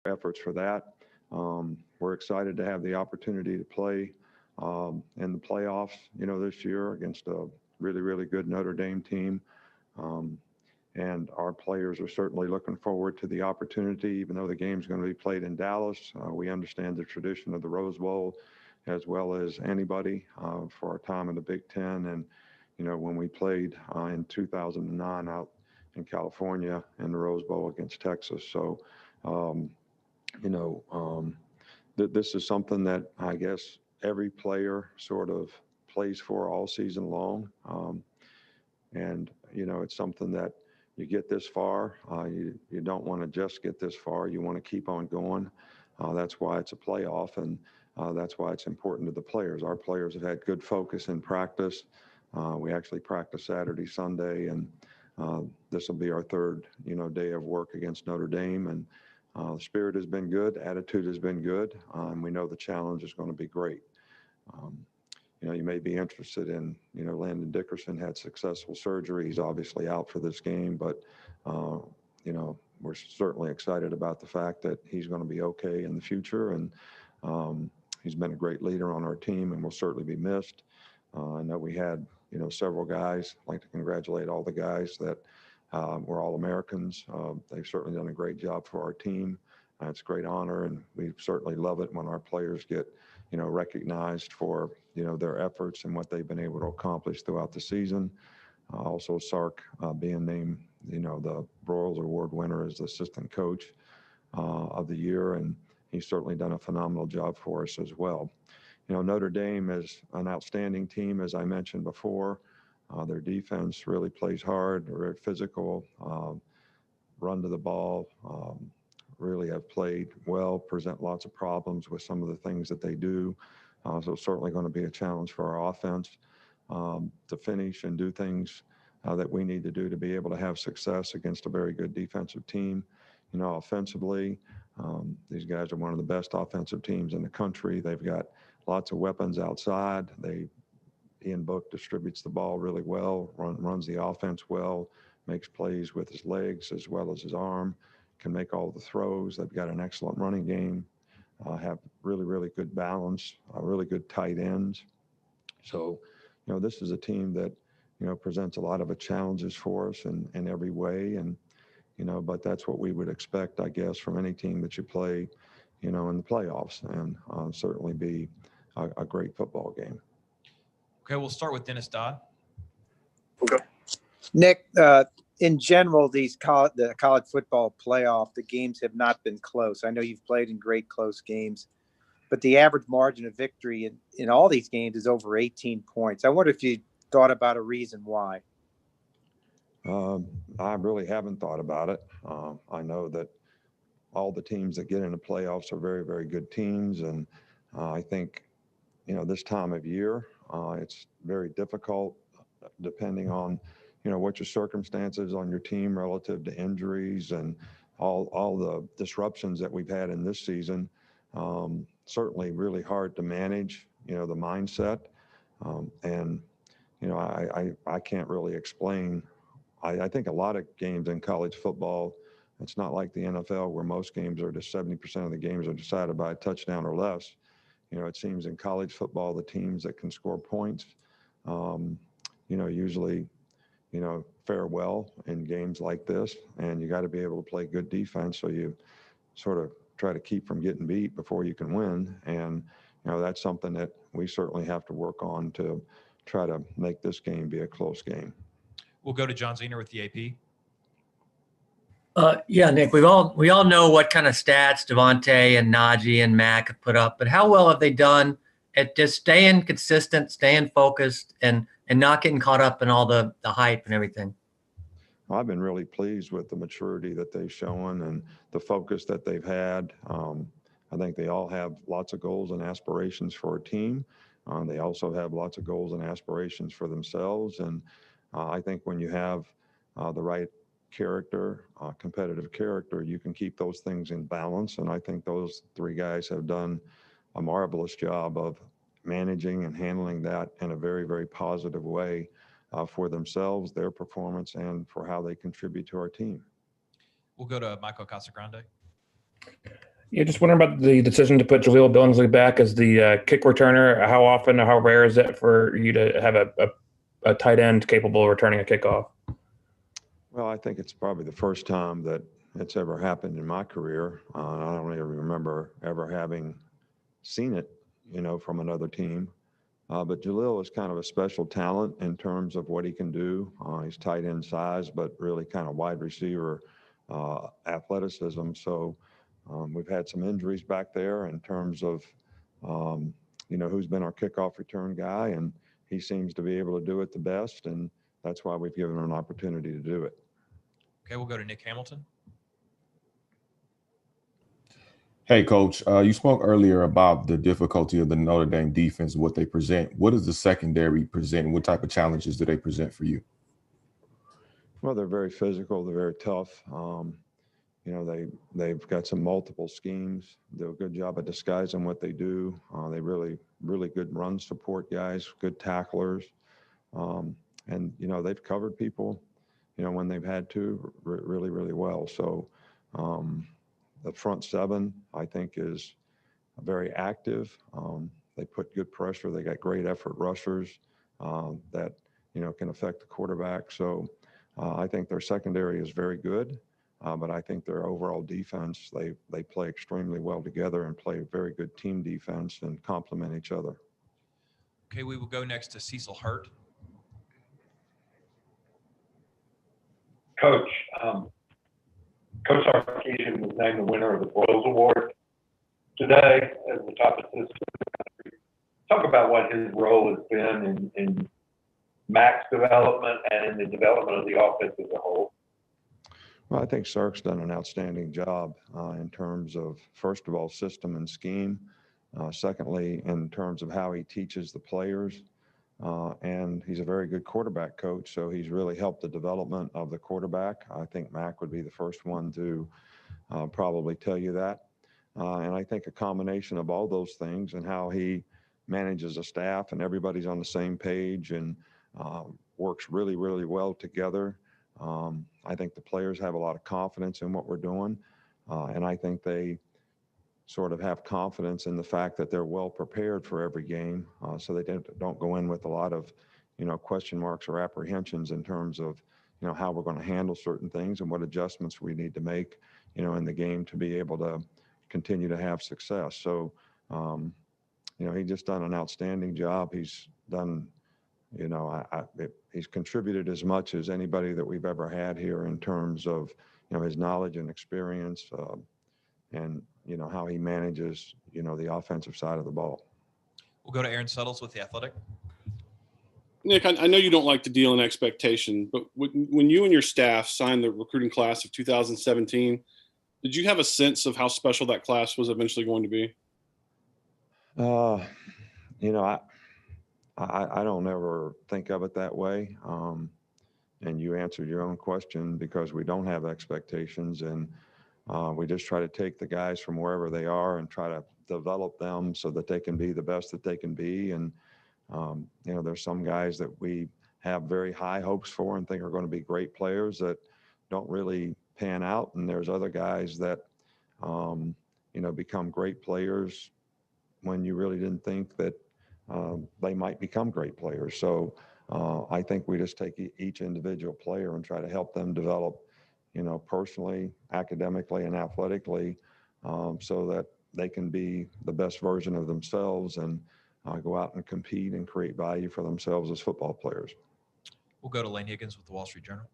efforts for that. We're excited to have the opportunity to play in the playoffs, this year against a really, really good Notre Dame team. And our players are certainly looking forward to the opportunity, even though the game's going to be played in Dallas. We understand the tradition of the Rose Bowl as well as anybody for our time in the Big Ten. And, when we played in 2009 out in California in the Rose Bowl against Texas. So, this is something that I guess every player sort of plays for all season long. And, it's something that you get this far. You don't want to just get this far. You want to keep on going. That's why it's a playoff, and that's why it's important to the players. Our players have had good focus in practice. We actually practice Saturday, Sunday, and this will be our third, day of work against Notre Dame. And the spirit has been good. Attitude has been good. We know the challenge is going to be great. You may be interested in, Landon Dickerson had successful surgery. He's obviously out for this game, but, we're certainly excited about the fact that he's going to be okay in the future. And he's been a great leader on our team and will certainly be missed. I know we had, several guys. I'd like to congratulate all the guys that were All-Americans. They've certainly done a great job for our team. It's a great honor, and we certainly love it when our players get, recognized for, their efforts and what they've been able to accomplish throughout the season. Also, Sark being named, the Broyles Award winner as the assistant coach of the year, and he's certainly done a phenomenal job for us as well. Notre Dame is an outstanding team, as I mentioned before. Their defense really plays hard. They're very physical, run to the ball, really have played well, present lots of problems with some of the things that they do. So it's certainly going to be a challenge for our offense to finish and do things that we need to do to be able to have success against a very good defensive team. Offensively, these guys are one of the best offensive teams in the country. They've got lots of weapons outside. Ian Book distributes the ball really well, runs the offense well, makes plays with his legs as well as his arm, can make all the throws. They've got an excellent running game, have really, really good balance, really good tight ends. So, this is a team that, presents a lot of challenges for us in every way. And, but that's what we would expect, I guess, from any team that you play, in the playoffs, and certainly be a great football game. Okay, we'll start with Dennis Dodd. Okay. Nick, in general, the college football playoff, the games have not been close. I know you've played in great close games, but the average margin of victory in all these games is over 18 points. I wonder if you thought about a reason why. I really haven't thought about it. I know that all the teams that get into playoffs are very, very good teams. And I think, this time of year, it's very difficult depending on, what your circumstances on your team relative to injuries and all the disruptions that we've had in this season. Certainly really hard to manage, the mindset. And, I can't really explain. I think a lot of games in college football, it's not like the NFL where most games are just 70% of the games are decided by a touchdown or less. It seems in college football, the teams that can score points, usually, fare well in games like this. And you got to be able to play good defense so you sort of try to keep from getting beat before you can win. And, that's something that we certainly have to work on to try to make this game be a close game. We'll go to John Zener with the AP. Yeah, Nick, we all know what kind of stats Devontae and Najee and Mac have put up, but how well have they done at just staying consistent, staying focused, and not getting caught up in all the hype and everything? I've been really pleased with the maturity that they've shown and the focus that they've had. I think they all have lots of goals and aspirations for a team. They also have lots of goals and aspirations for themselves. And I think when you have the right character, competitive character, you can keep those things in balance. And I think those three guys have done a marvelous job of managing and handling that in a very, very positive way for themselves, their performance, and for how they contribute to our team. We'll go to Michael Casagrande. Yeah, just wondering about the decision to put Jaleel Billingsley back as the kick returner. How often or how rare is it for you to have a tight end capable of returning a kickoff? Well, I think it's probably the first time that it's ever happened in my career. I don't even remember ever having seen it, from another team. But Jaleel is kind of a special talent in terms of what he can do. He's tight end size, but really kind of wide receiver athleticism. So we've had some injuries back there in terms of, who's been our kickoff return guy, and he seems to be able to do it the best, and that's why we've given him an opportunity to do it. Okay, we'll go to Nick Hamilton. Hey, Coach, you spoke earlier about the difficulty of the Notre Dame defense, what they present. What does the secondary present, and what type of challenges do they present for you? Well, they're very physical. They're very tough. They've got some multiple schemes. They do a good job of disguising what they do. They really good run support guys, good tacklers. And they've covered people, when they've had to really, really well. So the front seven, I think, is very active. They put good pressure. They got great effort rushers that, can affect the quarterback. So I think their secondary is very good. But I think their overall defense, they play extremely well together and play a very good team defense and complement each other. Okay, we will go next to Cecil Hurt. Coach, Coach Sarkisian was named the winner of the Broyles Award today as the top assistant in the country. Talk about what his role has been in Mac's development and in the development of the offense as a whole. Well, I think Sark's done an outstanding job in terms of, first of all, system and scheme. Secondly, in terms of how he teaches the players. And he's a very good quarterback coach, so he's really helped the development of the quarterback. I think Mac would be the first one to probably tell you that. And I think a combination of all those things and how he manages a staff and everybody's on the same page and works really, really well together. I think the players have a lot of confidence in what we're doing. And I think they sort of have confidence in the fact that they're well prepared for every game. So they don't go in with a lot of, question marks or apprehensions in terms of, how we're going to handle certain things and what adjustments we need to make, in the game to be able to continue to have success. So, he's just done an outstanding job. He's done, he's contributed as much as anybody that we've ever had here in terms of, his knowledge and experience and, how he manages, the offensive side of the ball. We'll go to Aaron Suttles with The Athletic. Nick, I know you don't like to deal in expectation, but when you and your staff signed the recruiting class of 2017, did you have a sense of how special that class was eventually going to be? I don't ever think of it that way. And you answered your own question because we don't have expectations, and we just try to take the guys from wherever they are and try to develop them so that they can be the best that they can be. And, there's some guys that we have very high hopes for and think are going to be great players that don't really pan out. And there's other guys that, become great players when you really didn't think that they might become great players. So I think we just take each individual player and try to help them develop, personally, academically, and athletically so that they can be the best version of themselves and go out and compete and create value for themselves as football players. We'll go to Layne Higgins with the Wall Street Journal.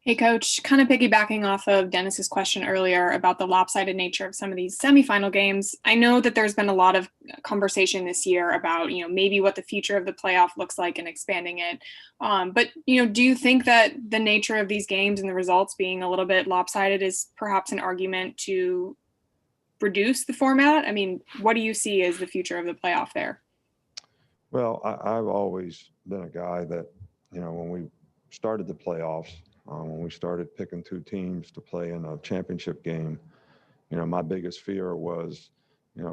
Hey, Coach, kind of piggybacking off of Dennis's question earlier about the lopsided nature of some of these semifinal games. I know that there's been a lot of conversation this year about, maybe what the future of the playoff looks like and expanding it. But, do you think that the nature of these games and the results being a little bit lopsided is perhaps an argument to reduce the format? I mean, what do you see as the future of the playoff there? Well, I've always been a guy that, when we started the playoffs, when we started picking two teams to play in a championship game, my biggest fear was,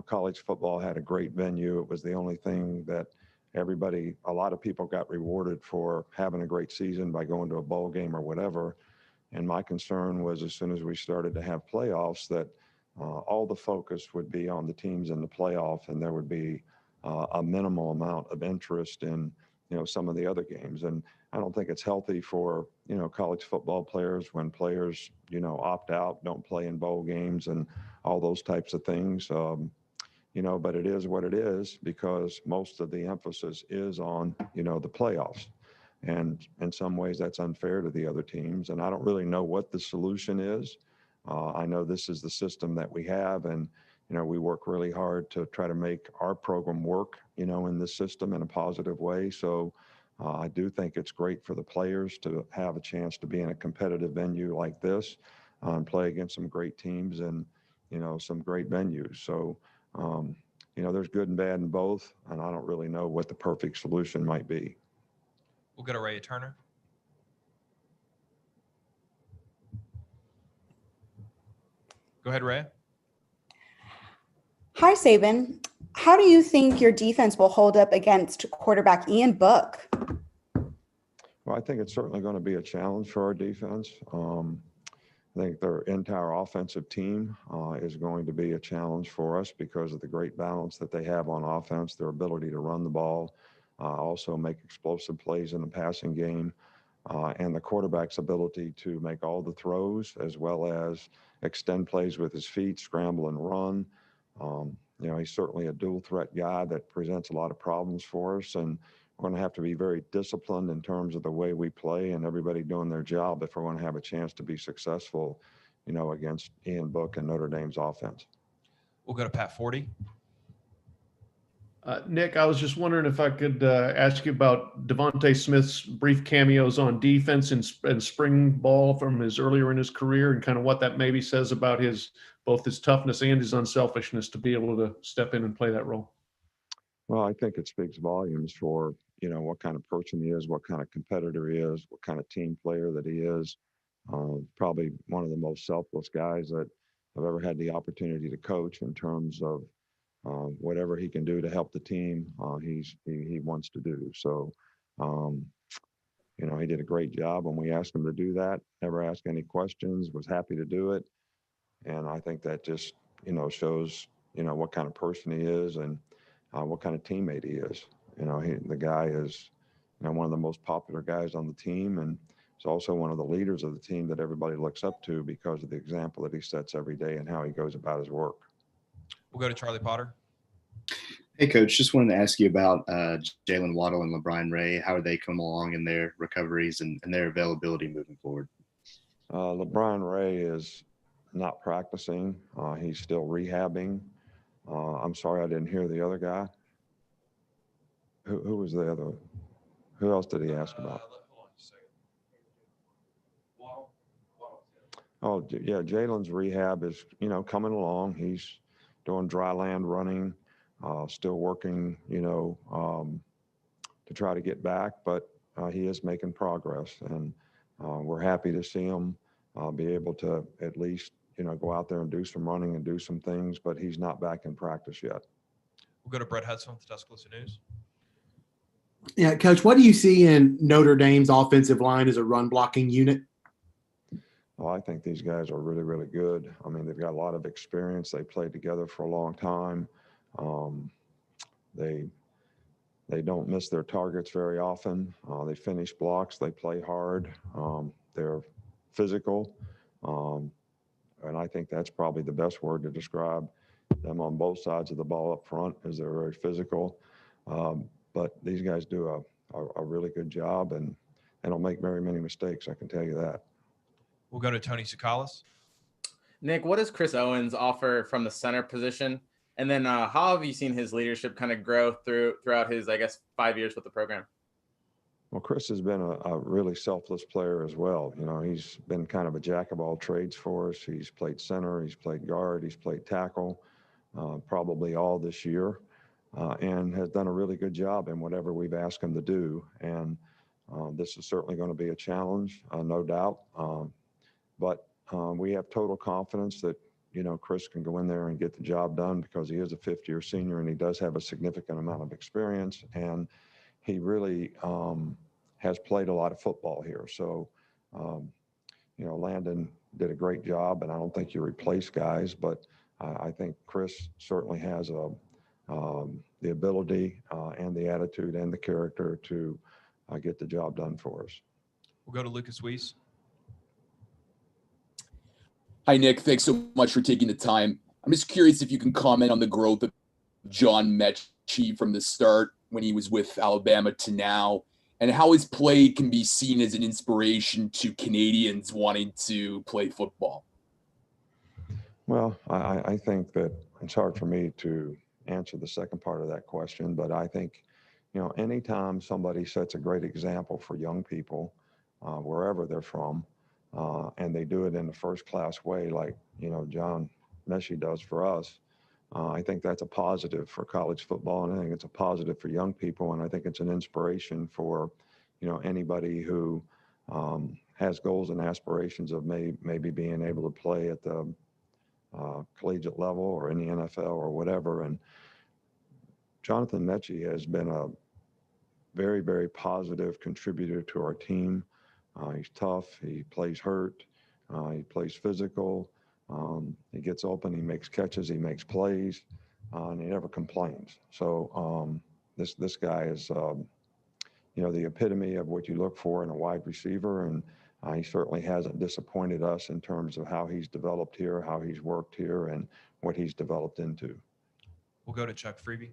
college football had a great venue. It was the only thing that a lot of people got rewarded for having a great season by going to a bowl game or whatever. And my concern was as soon as we started to have playoffs that all the focus would be on the teams in the playoff, and there would be a minimal amount of interest in, some of the other games. And I don't think it's healthy for, college football players when players, opt out, don't play in bowl games and all those types of things. But it is what it is because most of the emphasis is on, the playoffs. And in some ways that's unfair to the other teams. And I don't really know what the solution is. I know this is the system that we have, and, we work really hard to try to make our program work, in this system in a positive way. So I do think it's great for the players to have a chance to be in a competitive venue like this and play against some great teams and, some great venues. So, there's good and bad in both, and I don't really know what the perfect solution might be. We'll go to Ray Turner. Go ahead, Ray. Hi, Saban. How do you think your defense will hold up against quarterback Ian Book? Well, I think it's certainly going to be a challenge for our defense. I think their entire offensive team is going to be a challenge for us because of the great balance that they have on offense, their ability to run the ball, also make explosive plays in the passing game, and the quarterback's ability to make all the throws as well as extend plays with his feet, scramble and run. He's certainly a dual threat guy that presents a lot of problems for us, and we're going to have to be very disciplined in terms of the way we play and everybody doing their job if we're going to have a chance to be successful, against Ian Book and Notre Dame's offense. We'll go to Pat Forty. Nick, I was just wondering if I could ask you about Devontae Smith's brief cameos on defense and spring ball from earlier in his career, and kind of what that maybe says about both his toughness and his unselfishness to be able to step in and play that role. Well, I think it speaks volumes for, what kind of person he is, what kind of competitor he is, what kind of team player that he is. Probably one of the most selfless guys that I've ever had the opportunity to coach in terms of whatever he can do to help the team, he wants to do. So, he did a great job when we asked him to do that, never asked any questions, was happy to do it. And I think that just, shows, what kind of person he is and what kind of teammate he is. The guy is, one of the most popular guys on the team, and he's also one of the leaders of the team that everybody looks up to because of the example that he sets every day and how he goes about his work. We'll go to Charlie Potter. Hey, Coach, just wanted to ask you about Jalen Waddle and LeBron Ray. How are they coming along in their recoveries and their availability moving forward? LeBron Ray is not practicing. He's still rehabbing. I'm sorry, I didn't hear the other guy. Who was the other? Who else did he ask about? Oh, yeah, Jalen's rehab is, coming along. He's doing dry land running, still working, to try to get back, but he is making progress, and we're happy to see him be able to at least, go out there and do some running and do some things, but he's not back in practice yet. We'll go to Brett Hudson with the Tuscaloosa News. Yeah, Coach, what do you see in Notre Dame's offensive line as a run blocking unit? Well, I think these guys are really, really good. I mean, they've got a lot of experience. They played together for a long time. They don't miss their targets very often. They finish blocks. They play hard. They're physical. And I think that's probably the best word to describe them on both sides of the ball up front, is they're very physical. But these guys do a really good job, and they don't make very many mistakes, I can tell you that. We'll go to Tony Sukalis. Nick, what does Chris Owens offer from the center position? And then how have you seen his leadership kind of grow throughout his, 5 years with the program? Well, Chris has been a really selfless player as well. He's been kind of a jack of all trades for us. He's played center, he's played guard, he's played tackle, probably all this year, and has done a really good job in whatever we've asked him to do. And this is certainly going to be a challenge, no doubt. But we have total confidence that, Chris can go in there and get the job done because he is a fifth-year senior and he does have a significant amount of experience. And he really has played a lot of football here. So, Landon did a great job, and I don't think you replace guys, but I think Chris certainly has the ability and the attitude and the character to get the job done for us. We'll go to Lucas Weiss. Hi, Nick. Thanks so much for taking the time. I'm just curious if you can comment on the growth of John Metchi from the start when he was with Alabama to now, and how his play can be seen as an inspiration to Canadians wanting to play football. Well, I think that it's hard for me to answer the second part of that question, but I think, anytime somebody sets a great example for young people, wherever they're from, and they do it in a first-class way like, John Metchi does for us, I think that's a positive for college football, and I think it's a positive for young people, and I think it's an inspiration for, anybody who has goals and aspirations of maybe being able to play at the collegiate level or in the NFL or whatever. And Jonathan Metchi has been a very, very positive contributor to our team. He's tough. He plays hurt. He plays physical. He gets open. He makes catches. He makes plays, and he never complains. So this guy is, the epitome of what you look for in a wide receiver, and he certainly hasn't disappointed us in terms of how he's developed here, how he's worked here, and what he's developed into. We'll go to Chuck Freeby.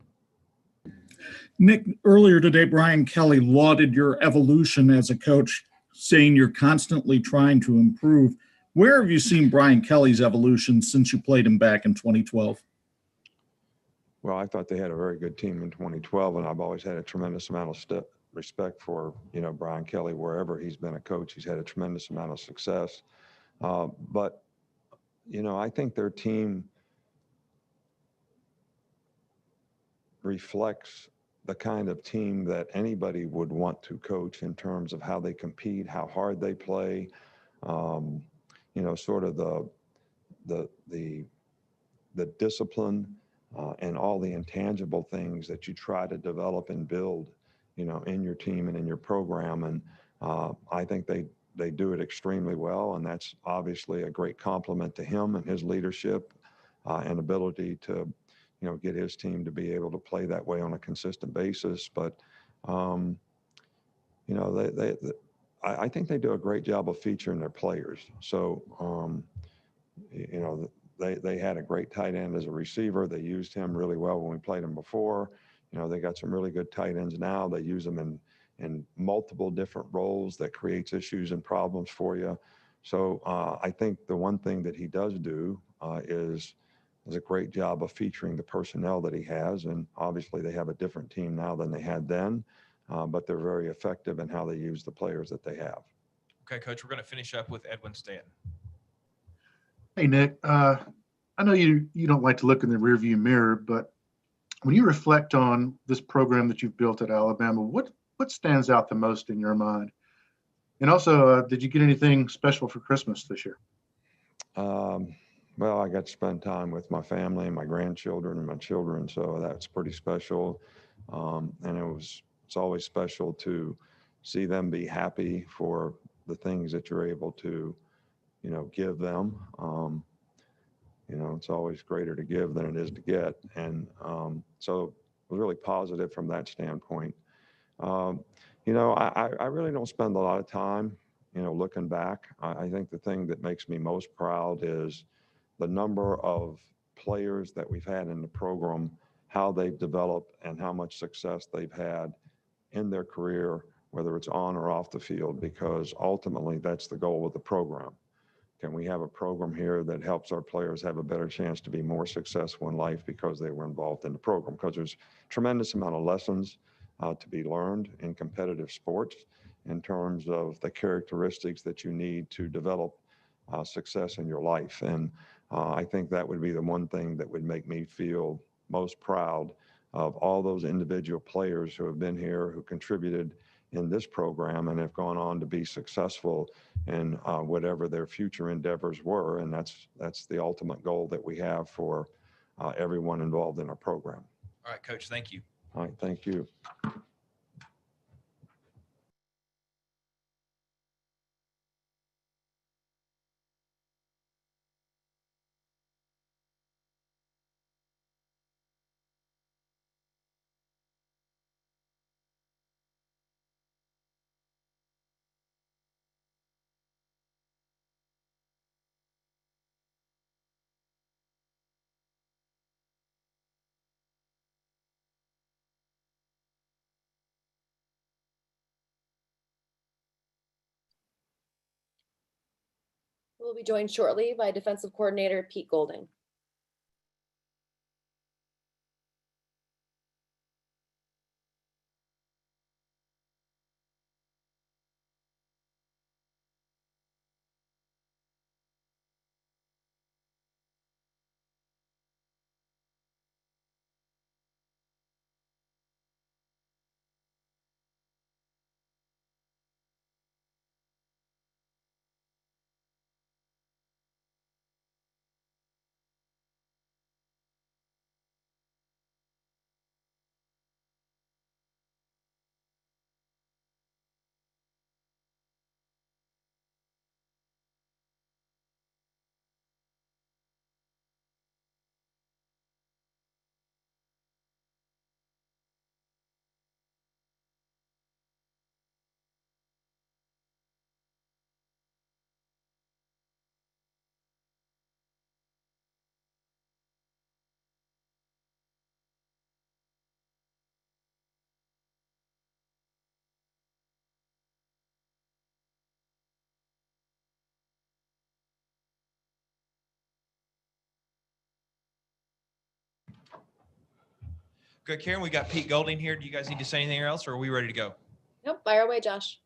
Nick, earlier today, Brian Kelly lauded your evolution as a coach, saying you're constantly trying to improve. Where have you seen Brian Kelly's evolution since you played him back in 2012? Well, I thought they had a very good team in 2012, and I've always had a tremendous amount of respect for, Brian Kelly. Wherever he's been a coach, he's had a tremendous amount of success. But, I think their team reflects the kind of team that anybody would want to coach in terms of how they compete, how hard they play, sort of the discipline and all the intangible things that you try to develop and build, in your team and in your program. And I think they do it extremely well, and that's obviously a great compliment to him and his leadership and ability to get his team to be able to play that way on a consistent basis. But, I think they do a great job of featuring their players. So, they had a great tight end as a receiver. They used him really well when we played him before. They got some really good tight ends now. They use them in multiple different roles that creates issues and problems for you. So I think the one thing that he does do is a great job of featuring the personnel that he has. And obviously they have a different team now than they had then, but they're very effective in how they use the players that they have. Okay, Coach, we're going to finish up with Edwin Stanton. Hey, Nick, I know you don't like to look in the rearview mirror, but when you reflect on this program that you've built at Alabama, what stands out the most in your mind? And also, did you get anything special for Christmas this year? Well, I got to spend time with my family and my grandchildren and my children, so that's pretty special. And it's always special to see them be happy for the things that you're able to, give them. It's always greater to give than it is to get. And so it was really positive from that standpoint. I really don't spend a lot of time, looking back. I think the thing that makes me most proud is the number of players that we've had in the program, how they've developed and how much success they've had in their career, whether it's on or off the field, because ultimately that's the goal of the program. Can we have a program here that helps our players have a better chance to be more successful in life because they were involved in the program? Because there's a tremendous amount of lessons to be learned in competitive sports in terms of the characteristics that you need to develop success in your life. And I think that would be the one thing that would make me feel most proud of all those individual players who have been here, who contributed in this program and have gone on to be successful in whatever their future endeavors were. And that's the ultimate goal that we have for everyone involved in our program. All right, Coach, thank you. All right, thank you. We'll be joined shortly by defensive coordinator Pete Golding. Okay, Karen, we got Pete Golding here. Do you guys need to say anything else, or are we ready to go? Nope, fire away, Josh.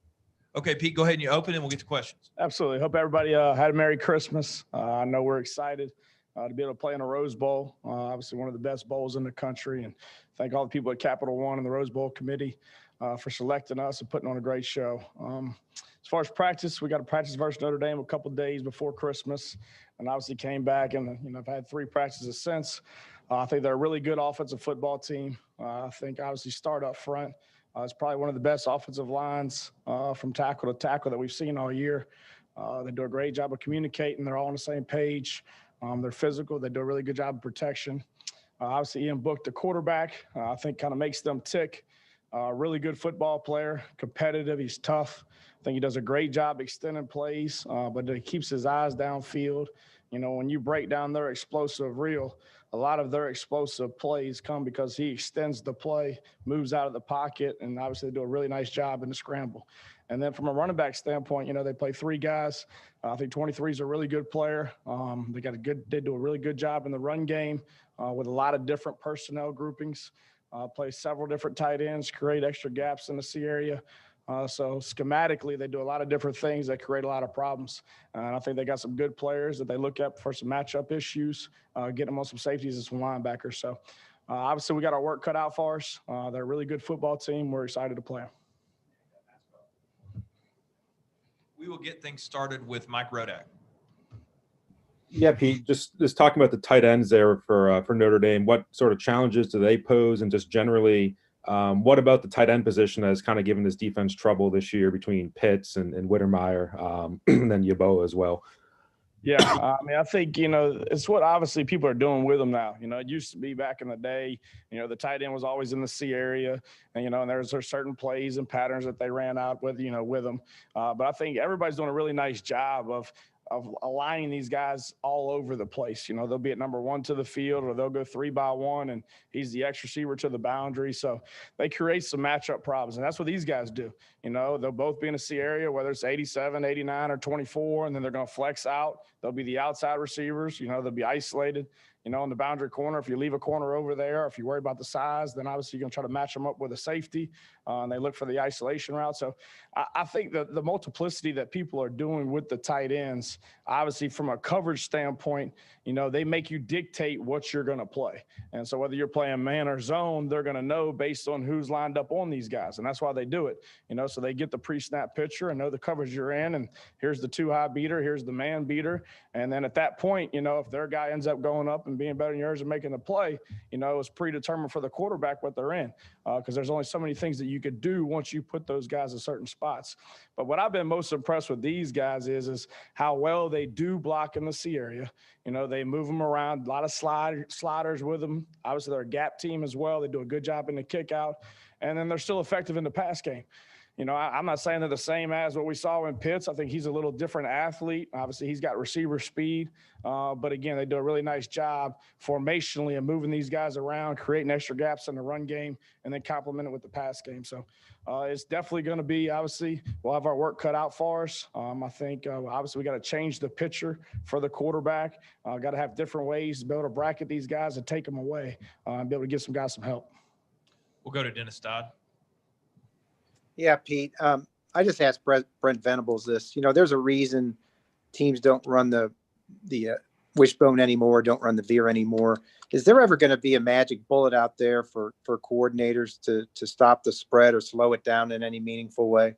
Okay, Pete, go ahead and you open and we'll get to questions. Absolutely. Hope everybody had a Merry Christmas. I know we're excited to be able to play in a Rose Bowl, obviously one of the best bowls in the country. And thank all the people at Capital One and the Rose Bowl committee for selecting us and putting on a great show. As far as practice, we got to practice versus Notre Dame a couple of days before Christmas, and obviously came back and I've had 3 practices since. I think they're a really good offensive football team. I think obviously start up front. It's probably one of the best offensive lines from tackle to tackle that we've seen all year. They do a great job of communicating. They're all on the same page. They're physical. They do a really good job of protection. Obviously, Ian Book, the quarterback, I think kind of makes them tick. Really good football player, competitive. He's tough. I think he does a great job extending plays, but he keeps his eyes downfield. When you break down their explosive reel, a lot of their explosive plays come because he extends the play, moves out of the pocket, and obviously they do a really nice job in the scramble. And then from a running back standpoint, they play 3 guys. I think 23 is a really good player. They do a really good job in the run game with a lot of different personnel groupings. Play several different tight ends, create extra gaps in the C area. So schematically, they do a lot of different things that create a lot of problems. And I think they got some good players that they look at for some matchup issues, getting them on some safeties and some linebackers. So obviously, we got our work cut out for us. They're a really good football team. We're excited to play them. We will get things started with Mike Rodak. Yeah, Pete, just talking about the tight ends there for Notre Dame, what sort of challenges do they pose? And just generally, what about the tight end position that has kind of given this defense trouble this year between Pitts and Wittermeyer, and then Yeboah as well? Yeah, I think, it's what obviously people are doing with them now. It used to be back in the day, the tight end was always in the C area, and, and there's certain plays and patterns that they ran out with, with them. But I think everybody's doing a really nice job of aligning these guys all over the place. They'll be at number 1 to the field, or they'll go 3 by 1, and he's the X receiver to the boundary. So they create some matchup problems, and that's what these guys do. They'll both be in a C area, whether it's 87, 89, or 24, and then they're going to flex out. They'll be the outside receivers. They'll be isolated. On the boundary corner, if you leave a corner over there, if you worry about the size, then obviously you're going to try to match them up with a safety, and they look for the isolation route. So I think the multiplicity that people are doing with the tight ends, obviously from a coverage standpoint, they make you dictate what you're going to play. And so whether you're playing man or zone, they're going to know based on who's lined up on these guys. And that's why they do it, so they get the pre-snap picture and know the coverage you're in. And here's the 2-high beater, here's the man beater. And then at that point, if their guy ends up going up and being better than yours and making the play, it's predetermined for the quarterback what they're in, because there's only so many things that you could do once you put those guys in certain spots. But what I've been most impressed with these guys is how well they do block in the C area. They move them around, a lot of sliders with them. Obviously, they're a gap team as well. They do a good job in the kick out, and then they're still effective in the pass game. I'm not saying they're the same as what we saw in Pitts. I think he's a little different athlete. Obviously, he's got receiver speed. But again, they do a really nice job formationally of moving these guys around, creating extra gaps in the run game, and then complement it with the pass game. So it's definitely going to be, obviously, we'll have our work cut out for us. I think, obviously, we got to change the picture for the quarterback. Got to have different ways to be able to bracket these guys and take them away and be able to give some guys some help. We'll go to Dennis Dodd. Yeah, Pete. I just asked Brent Venables this. There's a reason teams don't run the wishbone anymore, don't run the veer anymore. Is there ever going to be a magic bullet out there for coordinators to stop the spread or slow it down in any meaningful way?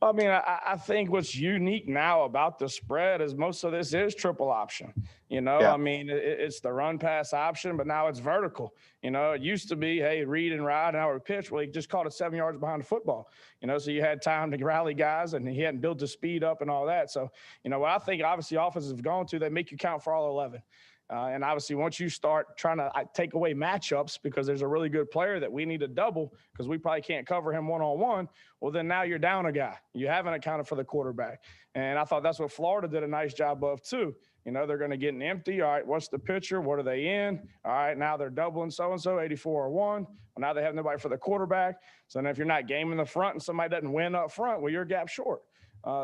I mean, I think what's unique now about the spread is most of this is triple option. I mean, it's the run pass option, but now it's vertical. It used to be, hey, read and ride, now we pitch. Well, he just caught it 7 yards behind the football. So you had time to rally guys, and he hadn't built the speed up and all that. So, what I think obviously offenses have gone to, they make you count for all 11. And obviously, once you start trying to take away matchups because there's a really good player that we need to double because we probably can't cover him one-on-one, well, then now you're down a guy. You haven't accounted for the quarterback. And I thought that's what Florida did a nice job of too. They're going to get an empty. All right, what's the pitcher? What are they in? All right, now they're doubling so-and-so, 84 or 1. Well, now they have nobody for the quarterback. So then if you're not gaming the front and somebody doesn't win up front, well, you're gap short.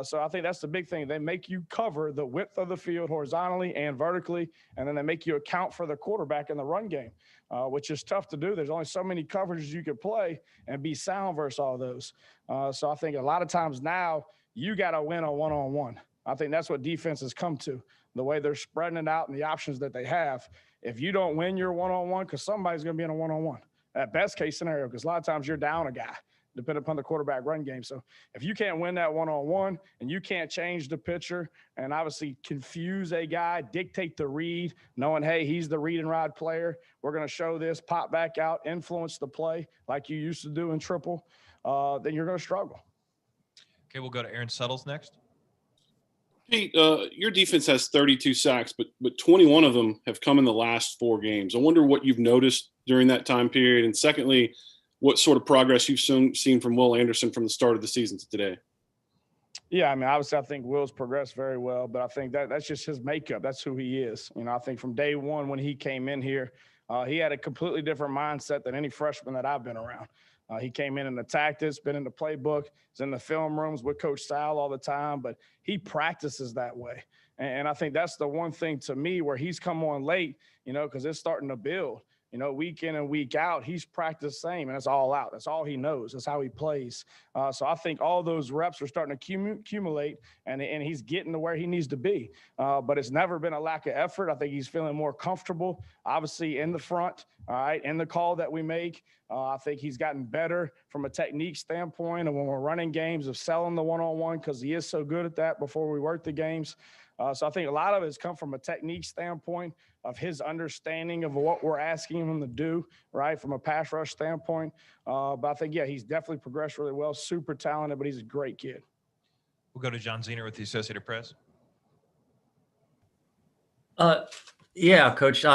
So I think that's the big thing. They make you cover the width of the field horizontally and vertically, and then they make you account for the quarterback in the run game, which is tough to do. There's only so many coverages you could play and be sound versus all those. So I think a lot of times now you got to win a one-on-one. I think that's what defense has come to, the way they're spreading it out and the options that they have. If you don't win your one-on-one, because somebody's going to be in a one-on-one, at best case scenario, because a lot of times you're down a guy, depending upon the quarterback run game. So if you can't win that one-on-one and you can't change the pitcher and obviously confuse a guy, dictate the read, knowing, hey, he's the read and ride player, we're going to show this, pop back out, influence the play like you used to do in triple, then you're going to struggle. Okay, we'll go to Aaron Suttles next. Pete, your defense has 32 sacks, but 21 of them have come in the last 4 games. I wonder what you've noticed during that time period. And secondly, what sort of progress you've seen from Will Anderson from the start of the season to today? Yeah, I mean, obviously, I think Will's progressed very well, but I think that's just his makeup. That's who he is. I think from day one when he came in here, he had a completely different mindset than any freshman that I've been around. He came in and attacked us, been in the playbook, is in the film rooms with Coach Sal all the time, but he practices that way. And I think that's the one thing to me where he's come on late, because it's starting to build. Week in and week out, he's practiced the same, and it's all out. That's all he knows. That's how he plays. So I think all those reps are starting to accumulate, and he's getting to where he needs to be. But it's never been a lack of effort. I think he's feeling more comfortable, obviously, in the front, all right, in the call that we make. I think he's gotten better from a technique standpoint, and when we're running games of selling the one-on-one because he is so good at that before we work the games. So I think a lot of it has come from a technique standpoint of his understanding of what we're asking him to do, right, from a pass rush standpoint. But I think, yeah, he's definitely progressed really well, super talented, but he's a great kid. We'll go to John Zener with the Associated Press. Yeah, Coach.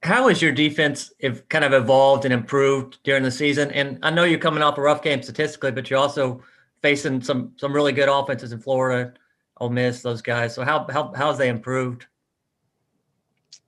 How has your defense kind of evolved and improved during the season? And I know you're coming off a rough game statistically, but you're also facing some really good offenses in Florida, Ole Miss, those guys. So how's they improved?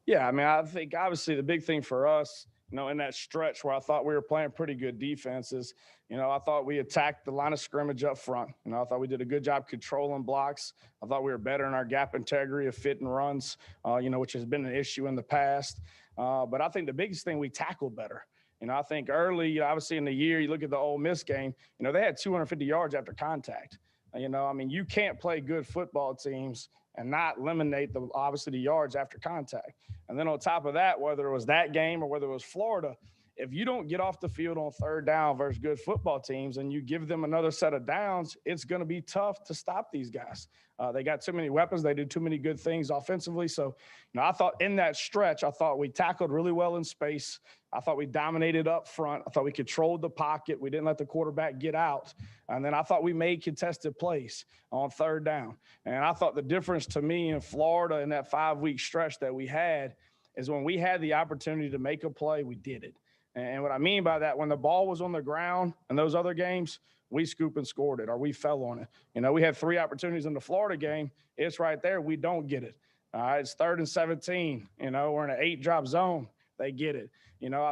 Yeah, I mean, I think obviously the big thing for us, in that stretch where I thought we were playing pretty good defenses, I thought we attacked the line of scrimmage up front. I thought we did a good job controlling blocks. I thought we were better in our gap integrity of fit and runs, which has been an issue in the past. But I think the biggest thing, we tackled better. I think early, obviously in the year, you look at the Ole Miss game, they had 250 yards after contact. You can't play good football teams and not eliminate obviously the yards after contact. And then on top of that, whether it was that game or whether it was Florida, if you don't get off the field on third down versus good football teams and you give them another set of downs, it's going to be tough to stop these guys. They got too many weapons. They do too many good things offensively. So, I thought in that stretch, I thought we tackled really well in space. I thought we dominated up front. I thought we controlled the pocket. We didn't let the quarterback get out. And then I thought we made contested plays on third down. And I thought the difference to me in Florida in that 5-week stretch that we had is when we had the opportunity to make a play, we did it. And what I mean by that, when the ball was on the ground in those other games, we scoop and scored it, or we fell on it. We had 3 opportunities in the Florida game. It's right there. We don't get it. All right, it's 3rd and 17. We're in an 8-drop zone. They get it.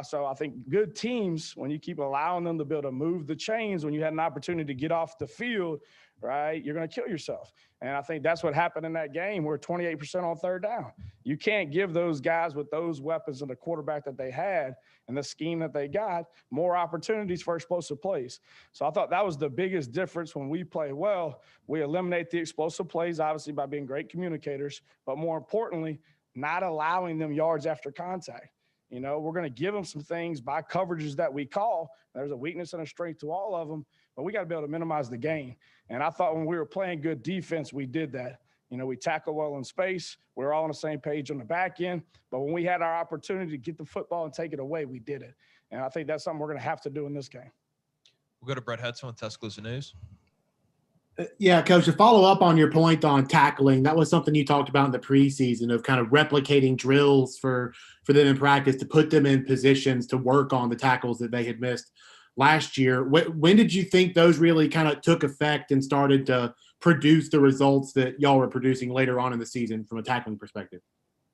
So I think good teams, when you keep allowing them to be able to move the chains, when you had an opportunity to get off the field, right, you're going to kill yourself. And I think that's what happened in that game. We're 28% on 3rd down. You can't give those guys with those weapons and the quarterback that they had and the scheme that they got more opportunities for explosive plays. So I thought that was the biggest difference when we play well. We eliminate the explosive plays, obviously, by being great communicators, but more importantly, not allowing them yards after contact. We're going to give them some things by coverages that we call. There's a weakness and a strength to all of them, but we got to be able to minimize the gain. And I thought when we were playing good defense, we did that. We tackle well in space. We're all on the same page on the back end. But when we had our opportunity to get the football and take it away, we did it. And I think that's something we're going to have to do in this game. We'll go to Brett Hudson with Tuscaloosa News. Yeah, Coach, to follow up on your point on tackling, that was something you talked about in the preseason of kind of replicating drills for them in practice to put them in positions to work on the tackles that they had missed last year. When did you think those really kind of took effect and started to produce the results that y'all were producing later on in the season from a tackling perspective?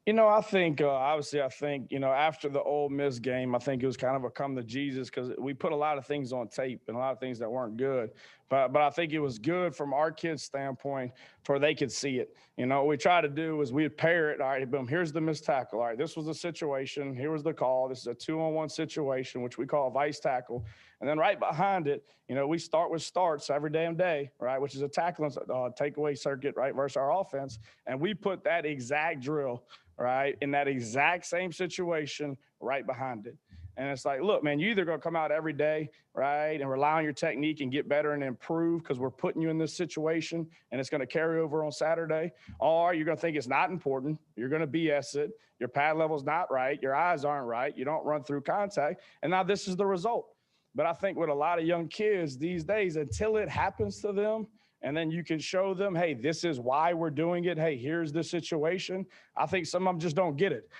I think, obviously, after the Ole Miss game, I think it was kind of a come to Jesus because we put a lot of things on tape and a lot of things that weren't good. But I think it was good from our kids' standpoint to where they could see it. What we try to do is we'd pair it. All right, boom, here's the missed tackle. All right, this was the situation. Here was the call. This is a 2-on-1 situation, which we call a vice tackle. And then right behind it, we start with starts every damn day, right, which is a tackling takeaway circuit, right, versus our offense. And we put that exact drill, right, in that exact same situation right behind it. And it's like, look, man, you either going to come out every day, right, and rely on your technique and get better and improve because we're putting you in this situation and it's going to carry over on Saturday, or you're going to think it's not important. You're going to BS it. Your pad level's not right. Your eyes aren't right. You don't run through contact. And now this is the result. But I think with a lot of young kids these days, until it happens to them, and then you can show them, hey, this is why we're doing it. Hey, here's the situation. I think some of them just don't get it,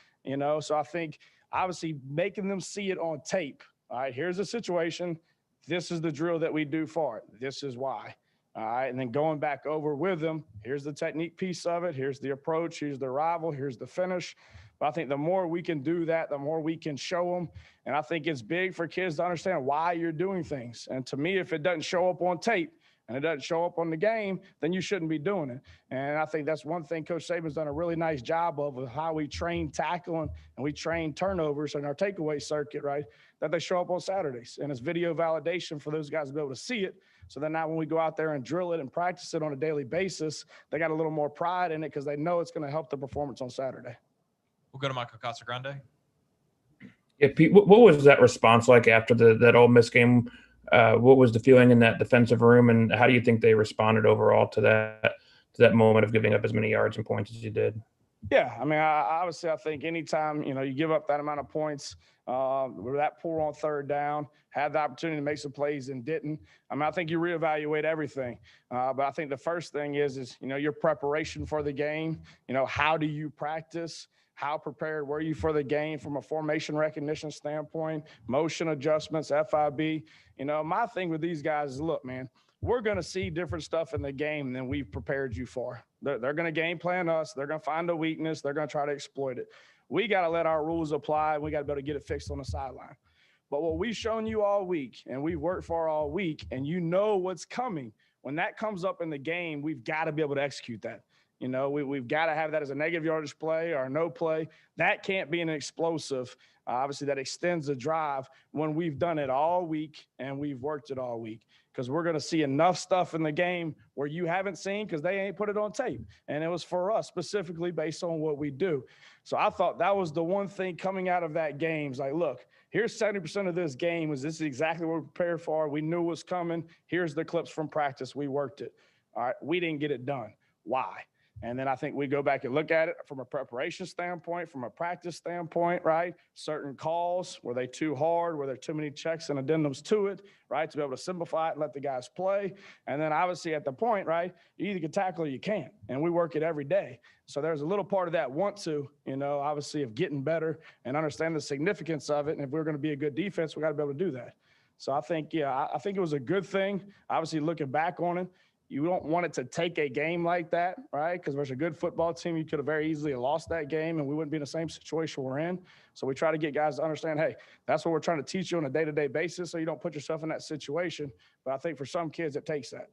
So I think obviously making them see it on tape. All right, here's the situation. This is the drill that we do for it. This is why. All right, and then going back over with them, here's the technique piece of it. Here's the approach. Here's the arrival. Here's the finish. But I think the more we can do that, the more we can show them. And I think it's big for kids to understand why you're doing things. And to me, if it doesn't show up on tape, and it doesn't show up on the game, then you shouldn't be doing it. And I think that's one thing Coach Saban's done a really nice job of how we train tackling and we train turnovers in our takeaway circuit, right, that they show up on Saturdays. And it's video validation for those guys to be able to see it. So then now when we go out there and drill it and practice it on a daily basis, they got a little more pride in it because they know it's going to help the performance on Saturday. We'll go to Michael Casagrande. Yeah, Pete, what was that response like after that Ole Miss game? What was the feeling in that defensive room, and how do you think they responded overall to that moment of giving up as many yards and points as you did? Yeah, I mean, obviously, I think anytime you give up that amount of points, we're that poor on 3rd down, had the opportunity to make some plays and didn't. I mean, I think you reevaluate everything. But I think the first thing is your preparation for the game. How do you practice? How prepared were you for the game from a formation recognition standpoint, motion adjustments, FIB? My thing with these guys is, look, man, we're going to see different stuff in the game than we've prepared you for. They're going to game plan us. They're going to find a weakness. They're going to try to exploit it. We got to let our rules apply. We got to be able to get it fixed on the sideline. But what we've shown you all week and we've worked for all week, and what's coming, when that comes up in the game, we've got to be able to execute that. We've got to have that as a negative yardage play or no play. That can't be an explosive. Obviously, that extends the drive when we've done it all week and we've worked it all week, because we're going to see enough stuff in the game where you haven't seen because they ain't put it on tape. And it was for us specifically based on what we do. So I thought that was the one thing coming out of that game. It's like, look, here's 70% of this game. This is exactly what we're prepared for. We knew it was coming. Here's the clips from practice. We worked it. All right. We didn't get it done. Why? And then I think we go back and look at it from a preparation standpoint, from a practice standpoint, right? Certain calls, were they too hard? Were there too many checks and addendums to it, right? To be able to simplify it and let the guys play. And then obviously at the point, right, you either can tackle or you can't. And we work it every day. So there's a little part of that want to, obviously of getting better and understand the significance of it. And if we're going to be a good defense, we got to be able to do that. So I think, I think it was a good thing. Obviously looking back on it, you don't want it to take a game like that, right? Because there's a good football team. You could have very easily lost that game and we wouldn't be in the same situation we're in. So we try to get guys to understand, hey, that's what we're trying to teach you on a day-to-day basis so you don't put yourself in that situation. But I think for some kids, it takes that.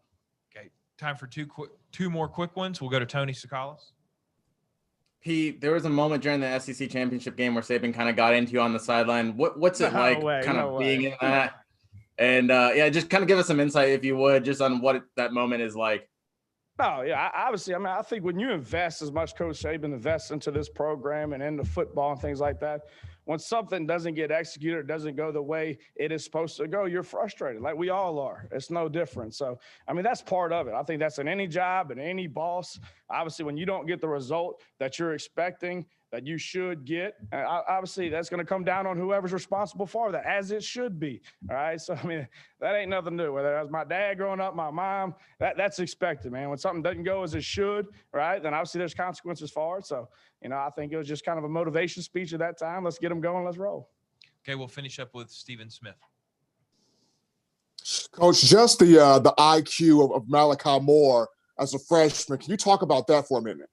Okay, time for two more quick ones. We'll go to Tony Suttles. Pete, there was a moment during the SEC championship game where Saban kind of got into you on the sideline. What's it like being in that? And just kind of give us some insight, if you would, just on what that moment is like. Oh, yeah. Obviously, I think when you invest as much Coach Saban invests into this program and into football and things like that, when something doesn't get executed or doesn't go the way it is supposed to go, you're frustrated. Like we all are. It's no different. So, that's part of it. I think that's in any job and any boss. Obviously, when you don't get the result that you're expecting, that you should get, obviously that's going to come down on whoever's responsible for that, as it should be. All right. So, that ain't nothing new. Whether that was my dad growing up, my mom, that's expected, man. When something doesn't go as it should, right, then obviously there's consequences for it. So, I think it was just kind of a motivation speech at that time. Let's get them going. Let's roll. Okay. We'll finish up with Stephen Smith. Coach, just the IQ of Malachi Moore as a freshman. Can you talk about that for a minute?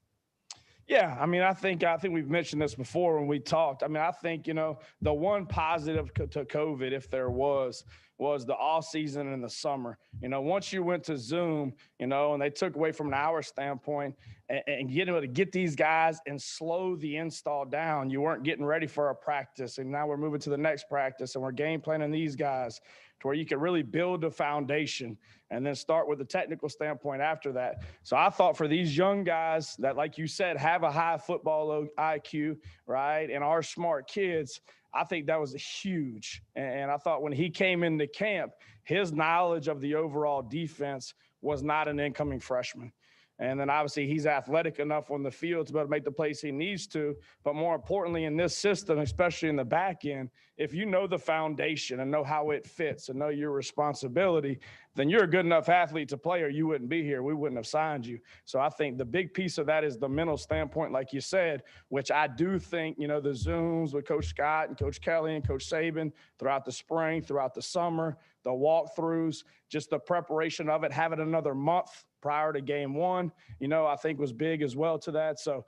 Yeah, I think we've mentioned this before when we talked. I think, the one positive to COVID, if there was the off season in the summer. Once you went to Zoom, and they took away from an hour standpoint and getting able to get these guys and slow the install down, you weren't getting ready for a practice. And now we're moving to the next practice and we're game planning these guys to where you can really build a foundation and then start with the technical standpoint after that. So I thought for these young guys that, like you said, have a high football IQ, right, and are smart kids, I think that was huge. And I thought when he came into camp, his knowledge of the overall defense was not an incoming freshman. And then obviously he's athletic enough on the field to be able to make the plays he needs to. But more importantly, in this system, especially in the back end, if you know the foundation and know how it fits and know your responsibility, then you're a good enough athlete to play or you wouldn't be here. We wouldn't have signed you. So I think the big piece of that is the mental standpoint, like you said, which I do think, the Zooms with Coach Scott and Coach Kelly and Coach Saban throughout the spring, throughout the summer, the walkthroughs, just the preparation of it, having another month prior to game one, I think was big as well to that. So,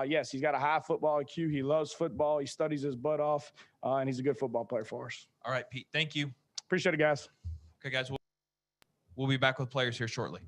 yes, he's got a high football IQ. He loves football. He studies his butt off, and he's a good football player for us. All right, Pete. Thank you. Appreciate it, guys. Okay, guys. We'll be back with players here shortly.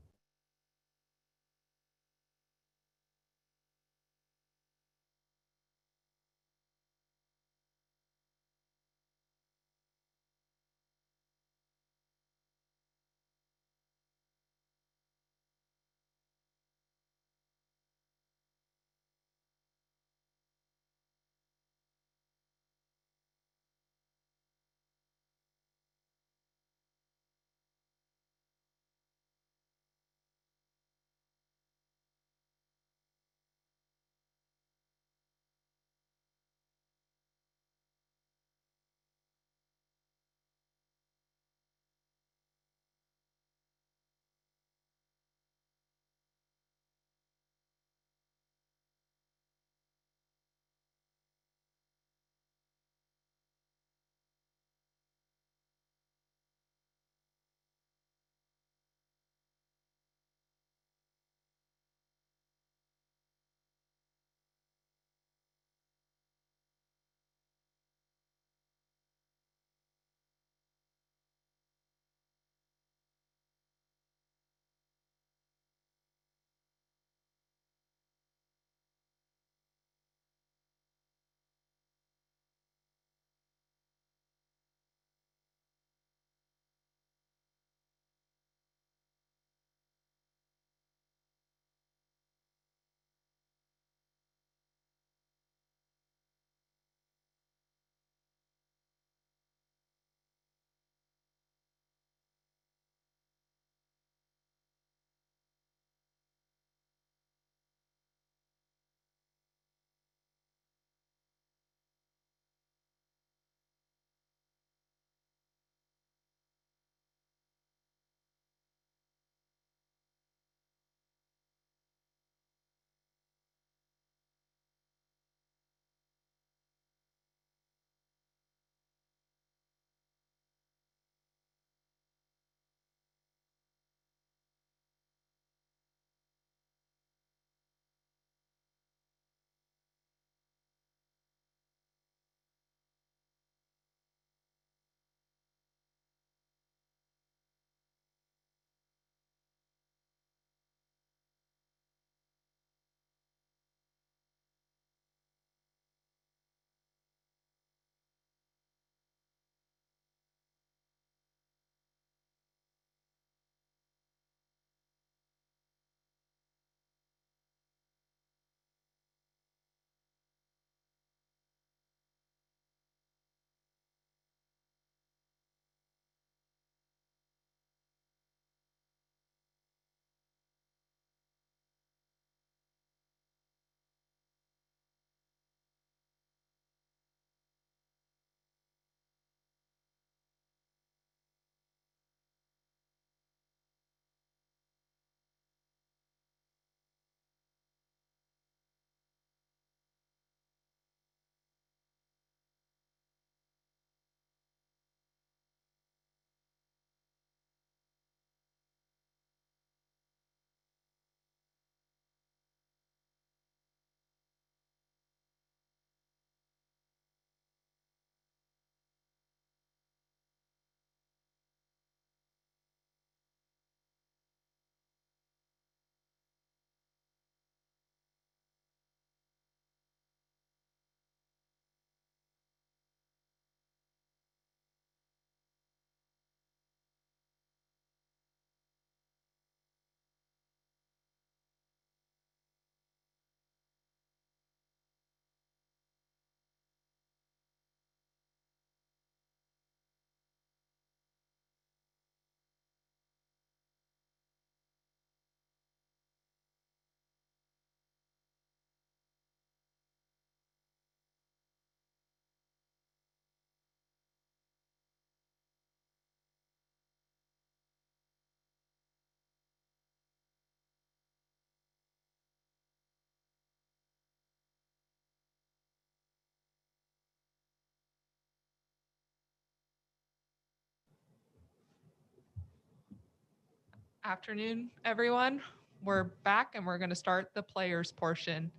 Afternoon, everyone. We're back and we're going to start the players portion.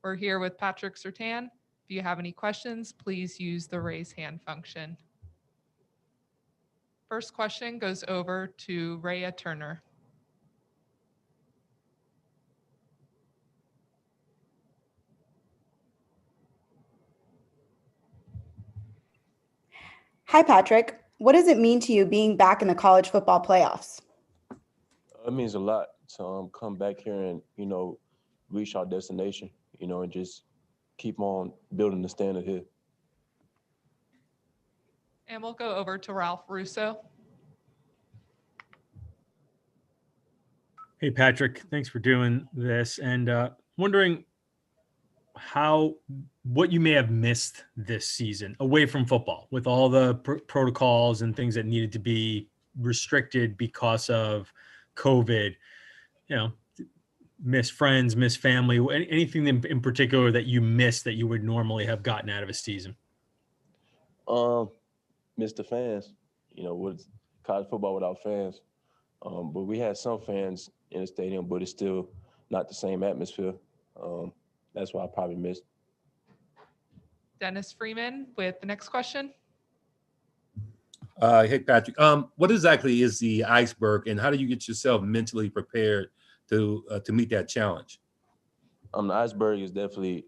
We're here with Patrick Surtain. If you have any questions, please use the raise hand function. First question goes over to Rhea Turner. Hi, Patrick. What does it mean to you being back in the college football playoffs? It means a lot to come back here and, reach our destination, and just keep on building the standard here. And we'll go over to Ralph Russo. Hey, Patrick, thanks for doing this. And wondering what you may have missed this season away from football with all the protocols and things that needed to be restricted because of COVID, miss friends, miss family, anything in particular that you missed that you would normally have gotten out of a season? Miss the fans, with college football without fans. But we had some fans in the stadium, but it's still not the same atmosphere. That's why I probably missed. Dennis Freeman with the next question. Hey, Patrick. What exactly is the iceberg, and how do you get yourself mentally prepared to meet that challenge? The iceberg is definitely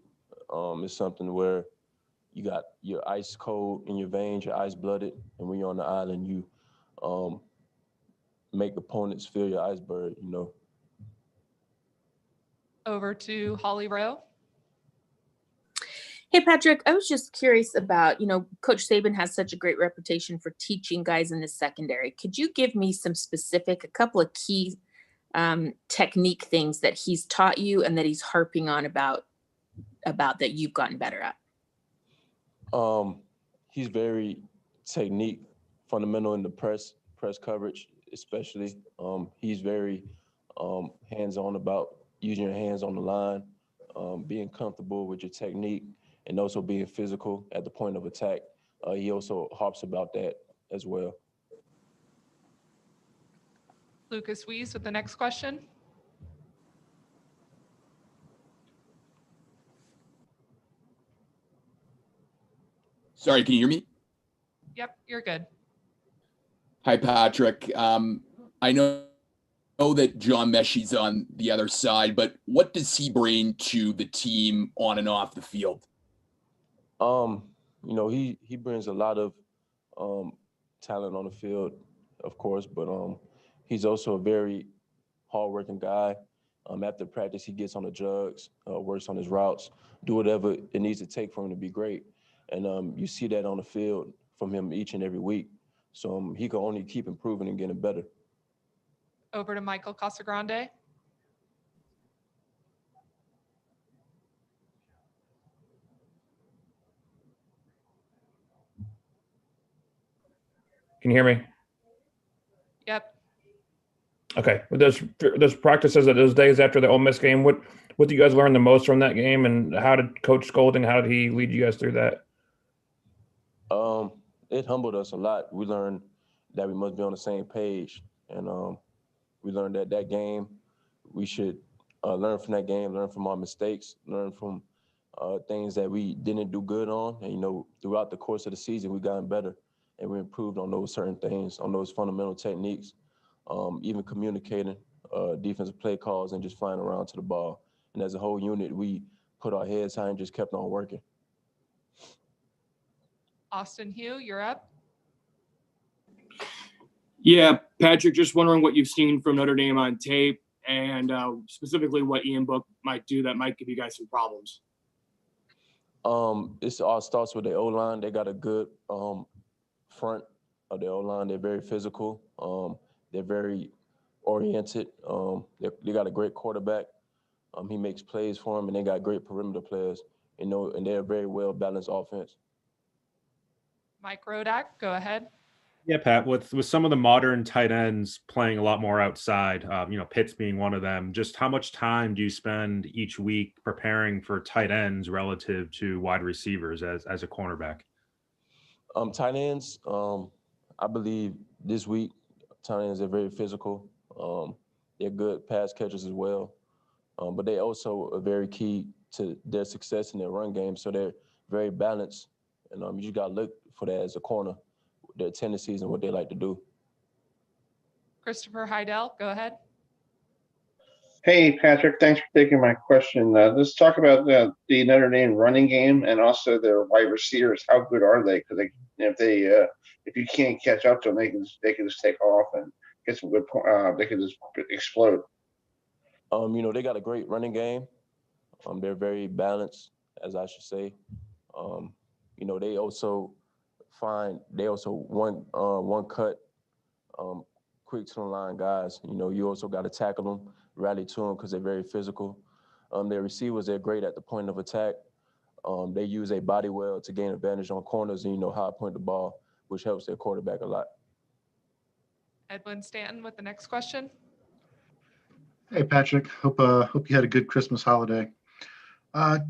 it's something where you got your ice cold in your veins, you're ice blooded, and when you're on the island, you make opponents feel your iceberg. Over to Holly Rowe. Hey, Patrick, I was just curious about, Coach Saban has such a great reputation for teaching guys in the secondary. Could you give me a couple of key technique things that he's taught you and that he's harping on about that you've gotten better at? He's very technique, fundamental in the press coverage, especially. He's very hands-on about using your hands on the line, being comfortable with your technique, and also being physical at the point of attack. He also harps about that as well. Lucas Weiss with the next question. Sorry, can you hear me? Yep, you're good. Hi, Patrick. I know that John Metchi's on the other side, but what does he bring to the team on and off the field? He brings a lot of talent on the field, of course, but he's also a very hardworking guy. After practice, he gets on the jugs, works on his routes, do whatever it needs to take for him to be great. And you see that on the field from him each and every week. So he can only keep improving and getting better. Over to Michael Casagrande. Can you hear me? Yep. Okay. With those practices at those days after the Ole Miss game, what do you guys learn the most from that game, and how did Coach Golding, how did he lead you guys through that? It humbled us a lot. We learned that we must be on the same page, and we learned that game, we should learn from that game, learn from our mistakes, learn from things that we didn't do good on. And, throughout the course of the season, we've gotten better, and we improved on those certain things, on those fundamental techniques, even communicating defensive play calls and just flying around to the ball. And as a whole unit, we put our heads high and just kept on working. Austin Hugh, you're up. Yeah, Patrick, just wondering what you've seen from Notre Dame on tape and specifically what Ian Book might do that might give you guys some problems. It all starts with the O-line. They got a good front of the O-line. They're very physical. They're very oriented. They got a great quarterback. He makes plays for them, and they got great perimeter players, and they're a very well-balanced offense. Mike Rodak, go ahead. Yeah, Pat, with some of the modern tight ends playing a lot more outside, Pitts being one of them, just how much time do you spend each week preparing for tight ends relative to wide receivers as a cornerback? Tight ends, I believe this week, tight ends are very physical. They're good pass catchers as well. But they also are very key to their success in their run game. So they're very balanced. And you just got to look for that as a corner, their tendencies and what they like to do. Christopher Heidel, go ahead. Hey, Patrick, thanks for taking my question. Let's talk about the Notre Dame running game and also their wide receivers. How good are they? Because if you can't catch up to them, they can just take off and get some good. They can just explode. They got a great running game. They're very balanced, as I should say. They also one cut, quick to the line guys. You also got to tackle them, rally to them because they're very physical. Their receivers, they're great at the point of attack. They use their body well to gain advantage on corners and how to point the ball, which helps their quarterback a lot. Edwin Stanton with the next question. Hey, Patrick. Hope you had a good Christmas holiday.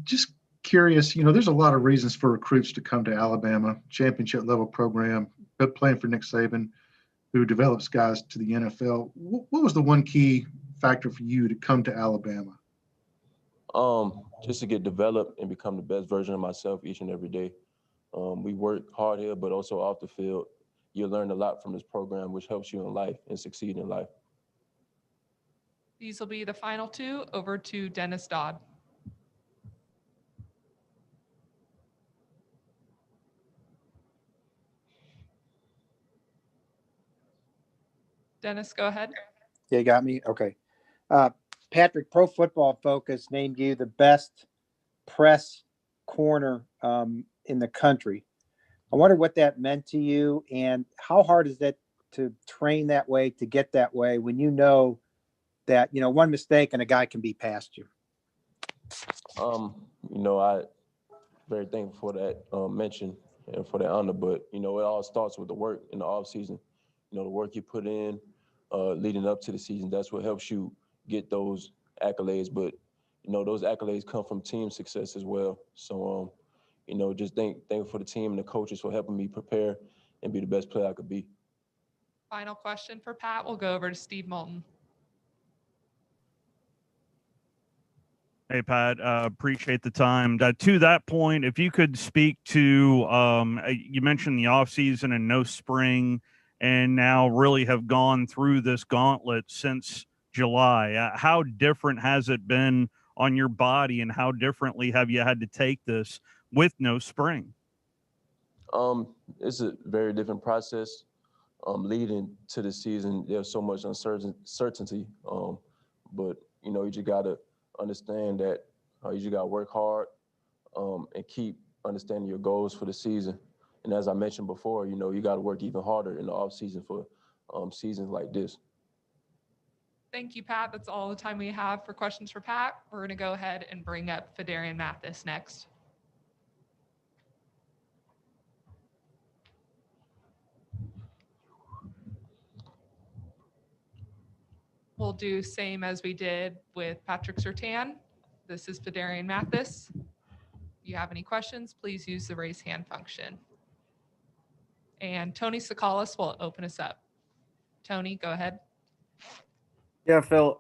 Just curious, there's a lot of reasons for recruits to come to Alabama, championship level program, but playing for Nick Saban, who develops guys to the NFL. What was the one key factor for you to come to Alabama? Just to get developed and become the best version of myself each and every day. We work hard here, but also off the field. You learn a lot from this program, which helps you in life and succeed in life. These will be the final two. Over to Dennis Dodd. Dennis, go ahead. Yeah, you got me? Okay. Patrick, Pro Football Focus named you the best press corner in the country. I wonder what that meant to you, and how hard is that to train that way, to get that way, when you know that, one mistake and a guy can be past you? I very thankful for that mention and for that honor, but, it all starts with the work in the off season. The work you put in leading up to the season, that's what helps you get those accolades. But, those accolades come from team success as well. So, just thankful for the team and the coaches for helping me prepare and be the best player I could be. Final question for Pat. We'll go over to Steve Moulton. Hey, Pat, appreciate the time. To that point, if you could speak to, you mentioned the offseason and no spring, and now really have gone through this gauntlet since July. How different has it been on your body, and how differently have you had to take this with no spring? It's a very different process. Leading to the season, there's so much uncertainty. But, you just got to understand that you just got to work hard and keep understanding your goals for the season. And as I mentioned before, you got to work even harder in the off season for seasons like this. Thank you, Pat. That's all the time we have for questions for Pat. We're going to go ahead and bring up Phidarian Mathis next. We'll do same as we did with Patrick Surtain. This is Phidarian Mathis. If you have any questions, please use the raise hand function. And Tony Sakalis will open us up. Tony, go ahead. Yeah, Phil,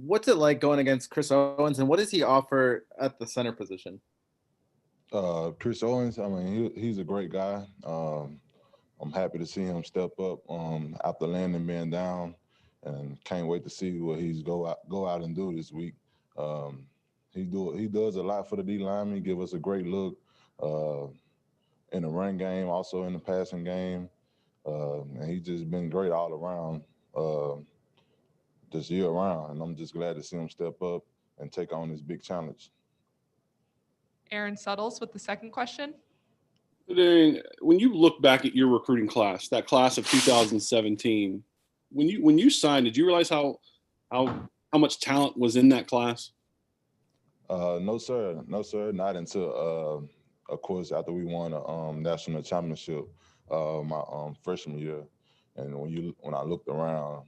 what's it like going against Chris Owens, and what does he offer at the center position? Chris Owens, I mean, he's a great guy. I'm happy to see him step up after Landon being down, and can't wait to see what he's go out and do this week. He does a lot for the D lineman, give us a great look in the run game, also in the passing game, and he's just been great all around this year round, and I'm just glad to see him step up and take on this big challenge. Aaron Suttles with the second question. When you look back at your recruiting class, that class of 2017, when you signed, did you realize how much talent was in that class? No, sir. Not until, of course, after we won a national championship my freshman year. And when I looked around,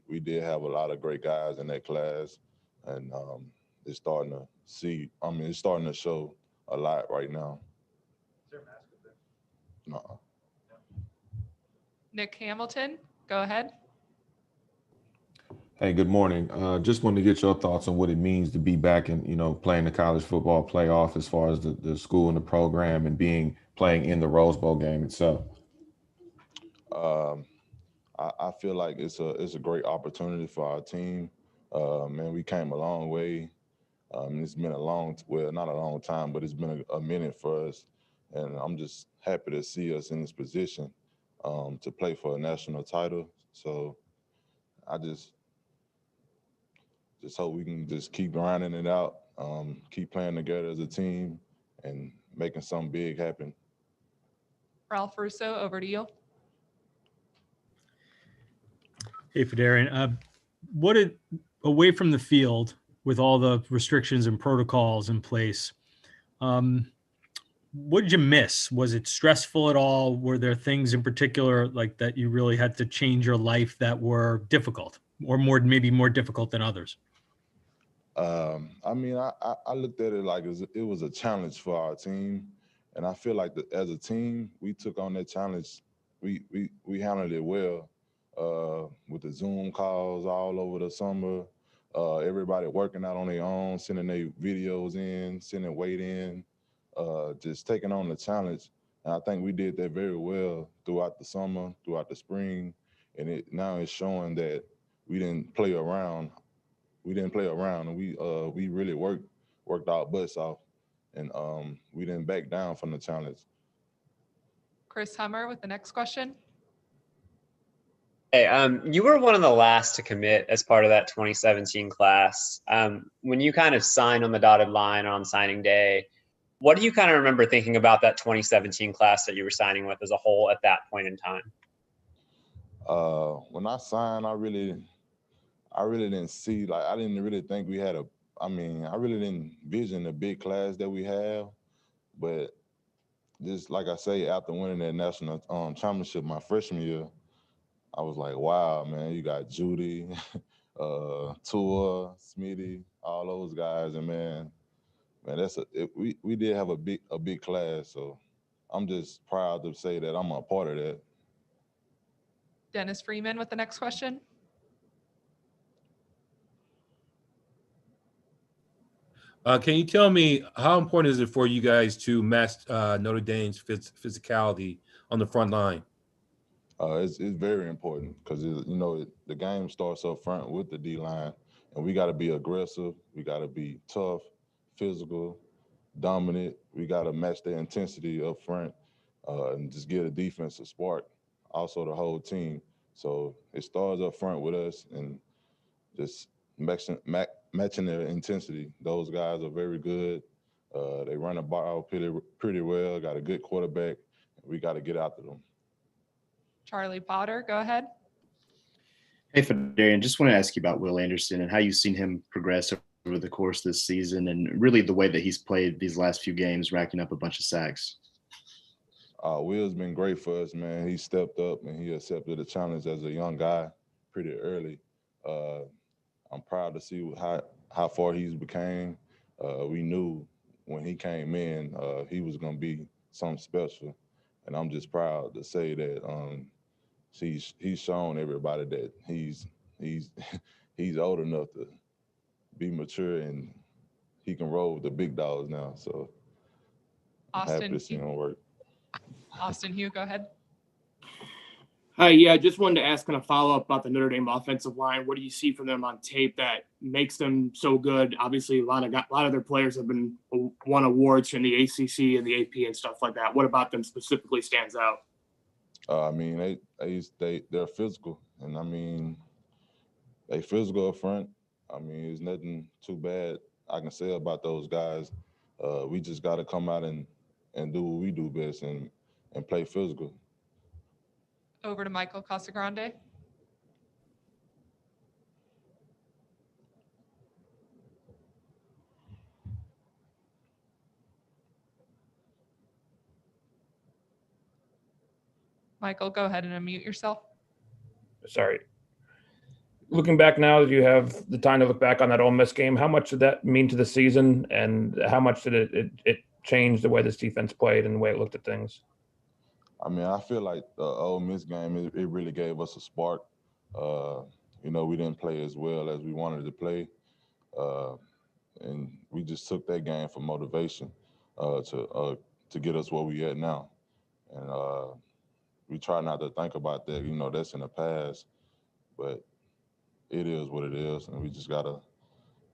we did have a lot of great guys in that class, and it's starting to show a lot right now. Is there a mask up there? No. Nick Hamilton, go ahead. Hey, good morning. Just wanted to get your thoughts on what it means to be back and, playing the college football playoff as far as the school and the program and playing in the Rose Bowl game itself. I feel like it's a great opportunity for our team. Man, we came a long way. It's been not a long time, but it's been a minute for us. And I'm just happy to see us in this position to play for a national title. So I just hope we can just keep grinding it out, keep playing together as a team, and making something big happen. Ralph Russo, over to you. Hey, Phidarian. Away from the field with all the restrictions and protocols in place, what did you miss? Was it stressful at all? Were there things in particular like that you really had to change your life that were difficult, or maybe more difficult than others? I mean, I looked at it like it was a challenge for our team, and I feel like as a team, we took on that challenge. We handled it well with the Zoom calls all over the summer. Everybody working out on their own, sending their videos in, sending weight in, just taking on the challenge. And I think we did that very well throughout the summer, throughout the spring, and now it's showing that we didn't play around. And we really worked our butts off, and we didn't back down from the challenge. Chris Hummer with the next question. Hey, you were one of the last to commit as part of that 2017 class. When you kind of signed on the dotted line on signing day, what do you kind of remember thinking about that 2017 class that you were signing with as a whole at that point in time? When I signed, I really didn't see, I didn't really think we had I really didn't envision the big class that we have. But just like I say, after winning that national championship my freshman year, I was like, wow, man, you got Judy, Tua, Smitty, all those guys. And man, we did have a big class. So I'm just proud to say that I'm a part of that. Dennis Freeman with the next question. Can you tell me how important is it for you guys to match Notre Dame's physicality on the front line? It's very important because the game starts up front with the D-line, and we got to be aggressive. We got to be tough, physical, dominant. We got to match the intensity up front and just give the defense a spark. Also, the whole team. So it starts up front with us and just matching their intensity. Those guys are very good. They run the ball pretty well. Got a good quarterback. We got to get after them. Charlie Potter, go ahead. Hey, Phidarian, just want to ask you about Will Anderson and how you've seen him progress over the course of this season and really the way that he's played these last few games, racking up a bunch of sacks. Will's been great for us, man. He stepped up and he accepted the challenge as a young guy pretty early. I'm proud to see how far he's became. We knew when he came in, he was going to be something special. And I'm just proud to say that he's shown everybody that he's old enough to be mature and he can roll with the big dogs now. So I'm happy to see him work. Austin Hugh, go ahead. Hi, yeah, I just wanted to ask kind of follow up about the Notre Dame offensive line. What do you see from them on tape that makes them so good? Obviously, a lot of their players have won awards from the ACC and the AP and stuff like that. What about them specifically stands out? They're physical, and they physical up front. There's nothing too bad I can say about those guys. We just got to come out and do what we do best and play physical. Over to Michael Casagrande. Michael, go ahead and unmute yourself. Sorry. Looking back now that you have the time to look back on that Ole Miss game, how much did that mean to the season, and how much did it change the way this defense played and the way it looked at things? I feel like the Ole Miss game, it really gave us a spark. we didn't play as well as we wanted to play. And we just took that game for motivation to get us where we at now. And we try not to think about that, that's in the past, but it is what it is, and we just got to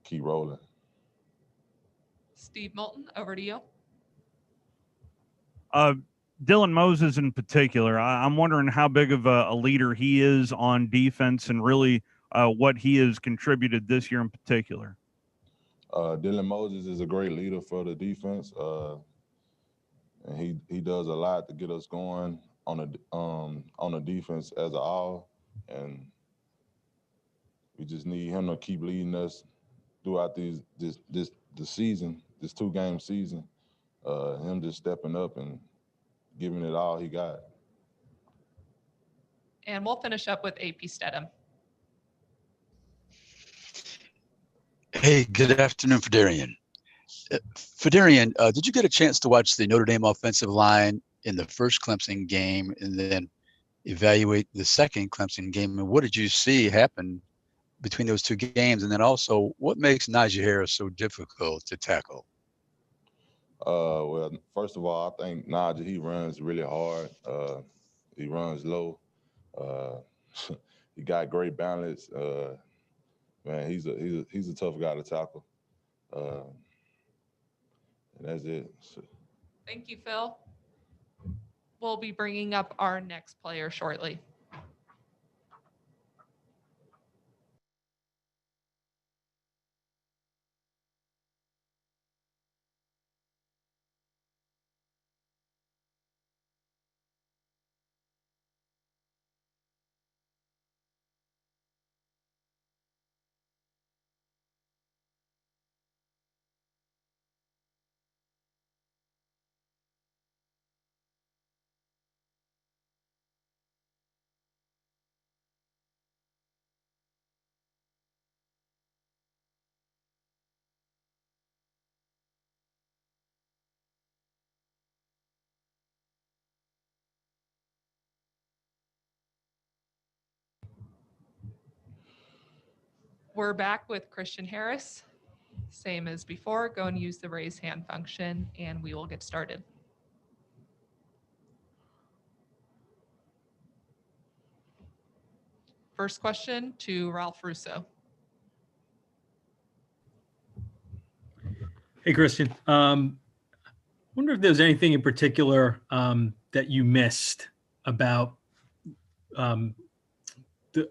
keep rolling. Steve Moulton, over to you. Dylan Moses in particular, I'm wondering how big of a leader he is on defense and really what he has contributed this year in particular. Dylan Moses is a great leader for the defense, and he does a lot to get us going on the defense as a all, and we just need him to keep leading us throughout the season, this 2-game season. Him just stepping up and giving it all he got. And we'll finish up with AP Stedham. Hey, good afternoon, Fedarian. Fedarian, did you get a chance to watch the Notre Dame offensive line in the first Clemson game and then evaluate the second Clemson game? And what did you see happen between those 2 games? And then also, what makes Najee Harris so difficult to tackle? Well, first of all, I think Najee, he runs really hard. He runs low. He got great balance. Man, he's a tough guy to tackle. And that's it. Thank you, Phil. We'll be bringing up our next player shortly. We're back with Christian Harris. Same as before, go and use the raise hand function and we will get started. First question to Ralph Russo. Hey, Christian. Wonder if there's anything in particular that you missed about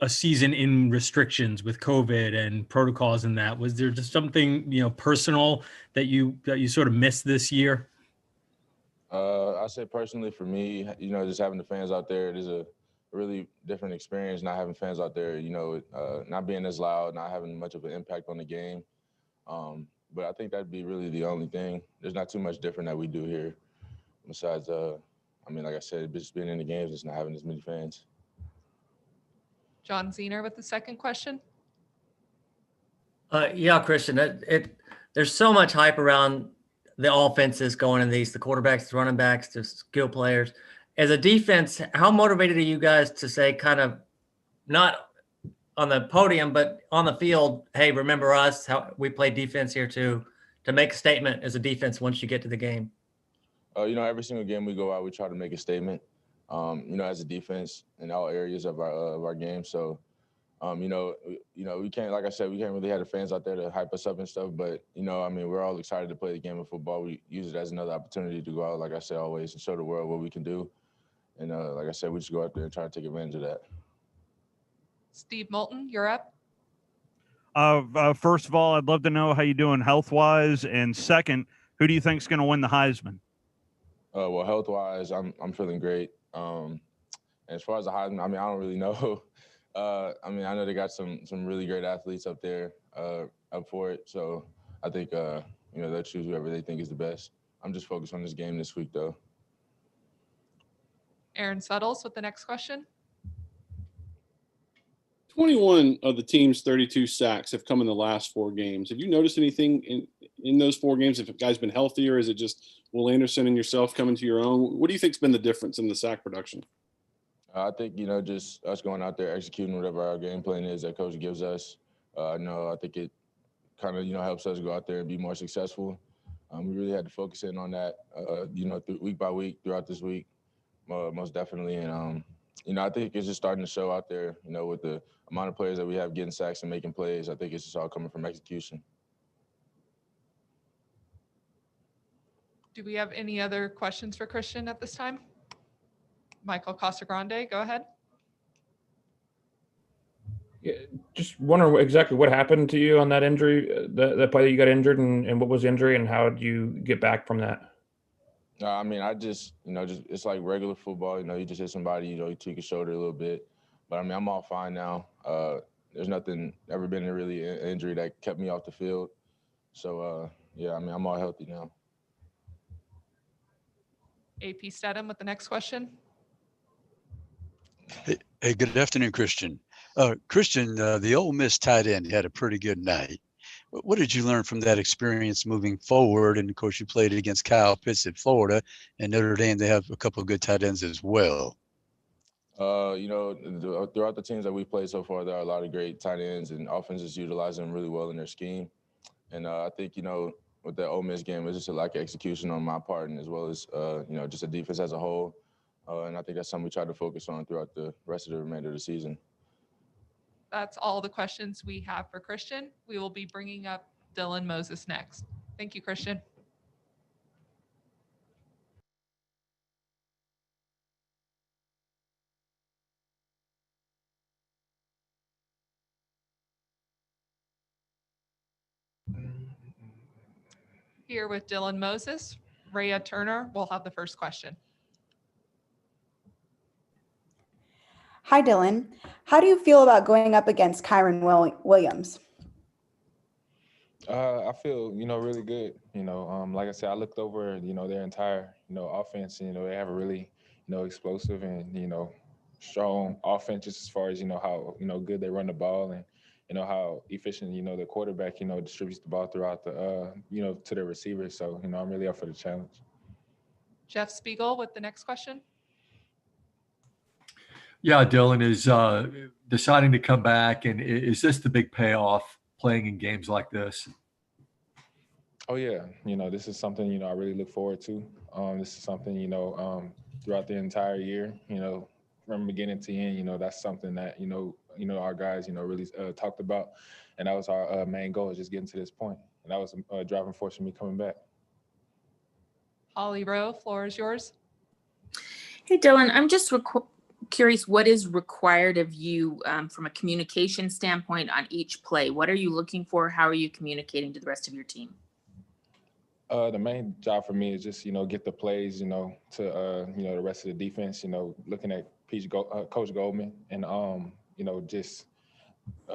a season in restrictions with COVID and protocols and that. Was there just something, personal that you sort of missed this year? I say personally for me, just having the fans out there, it is a really different experience not having fans out there, not being as loud, not having much of an impact on the game. But I think that'd be really the only thing. There's not too much different that we do here besides, like I said, just being in the games, just not having as many fans. John Zener with the second question. Yeah, Christian, there's so much hype around the offenses going in these, the quarterbacks, the running backs, the skill players. As a defense, how motivated are you guys to say, kind of not on the podium, but on the field, hey, remember us, how we play defense here too, to make a statement as a defense once you get to the game? Every single game we go out, we try to make a statement, as a defense in all areas of our game. So, we can't, like I said, we can't really have the fans out there to hype us up and stuff, but, we're all excited to play the game of football. We use it as another opportunity to go out, like I said, always, and show the world what we can do. And like I said, we just go out there and try to take advantage of that. Steve Moulton, you're up. First of all, I'd love to know how you're doing health-wise, and second, who do you think is going to win the Heisman? Well, health-wise, I'm feeling great. And as far as the Heisman, I don't really know. I know they got some really great athletes up there up for it. So I think they'll choose whoever they think is the best. I'm just focused on this game this week, though. Aaron Suttles with the next question. 21 of the team's 32 sacks have come in the last 4 games. Have you noticed anything in those 4 games? If a guy's been healthier, is it just Will Anderson and yourself coming to your own? What do you think's been the difference in the sack production? I think, just us going out there executing whatever our game plan is that coach gives us. I think it kind of, helps us go out there and be more successful. We really had to focus in on that, week by week throughout this week, most definitely. And, I think it's just starting to show out there, with the amount of players that we have getting sacks and making plays. I think it's just all coming from execution. Do we have any other questions for Christian at this time? Michael Casagrande, go ahead. Yeah, just wondering exactly what happened to you on that injury, that play that you got injured, and what was the injury, and how did you get back from that? I just, it's like regular football. You just hit somebody, you tweak a shoulder a little bit. But, I'm all fine now. There's nothing ever been a really injury that kept me off the field. So, I'm all healthy now. AP Stedham with the next question. Hey, good afternoon, Christian. Christian, the Ole Miss tight end had a pretty good night. What did you learn from that experience moving forward? And of course, you played against Kyle Pitts at Florida, and Notre Dame, they have a couple of good tight ends as well. Throughout the teams that we played so far, there are a lot of great tight ends, and offenses utilize them really well in their scheme. And I think, with the Ole Miss game, it was just a lack of execution on my part, and as well as, just the defense as a whole. And I think that's something we try to focus on throughout the rest of the remainder of the season. That's all the questions we have for Christian. We will be bringing up Dylan Moses next. Thank you, Christian. Here with Dylan Moses, Rhea Turner will have the first question. Hi, Dylan. How do you feel about going up against Kyron Williams? I feel, really good. Like I said, I looked over, their entire, offense. They have a really, explosive and, strong offense just as far as, how, good they run the ball and, how efficient, the quarterback, distributes the ball throughout the, to their receivers. So, I'm really up for the challenge. Jeff Spiegel with the next question. Yeah, Dylan is deciding to come back, and is this the big payoff playing in games like this? Oh yeah, this is something I really look forward to. This is something throughout the entire year, from beginning to end, that's something that our guys really talked about, and that was our main goal, is just getting to this point, and that was a driving force for me coming back. Holly Rowe, floor is yours. Hey Dylan, I'm just curious, what is required of you from a communication standpoint on each play? What are you looking for? How are you communicating to the rest of your team? The main job for me is just, get the plays, to, the rest of the defense, looking at Coach Goldman and, just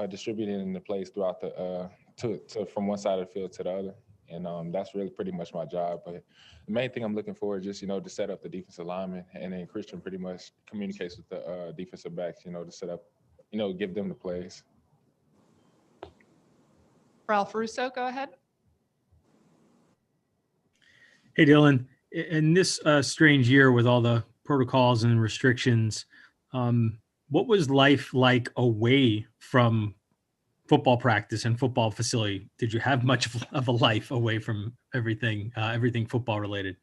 distributing the plays throughout the, from one side of the field to the other. And that's really pretty much my job. But the main thing I'm looking for is just, to set up the defensive lineman. And then Christian pretty much communicates with the defensive backs, to set up, give them the plays. Ralph Russo, go ahead. Hey, Dylan, in this strange year with all the protocols and restrictions, what was life like away from football practice and football facility? Did you have much of a life away from everything football related?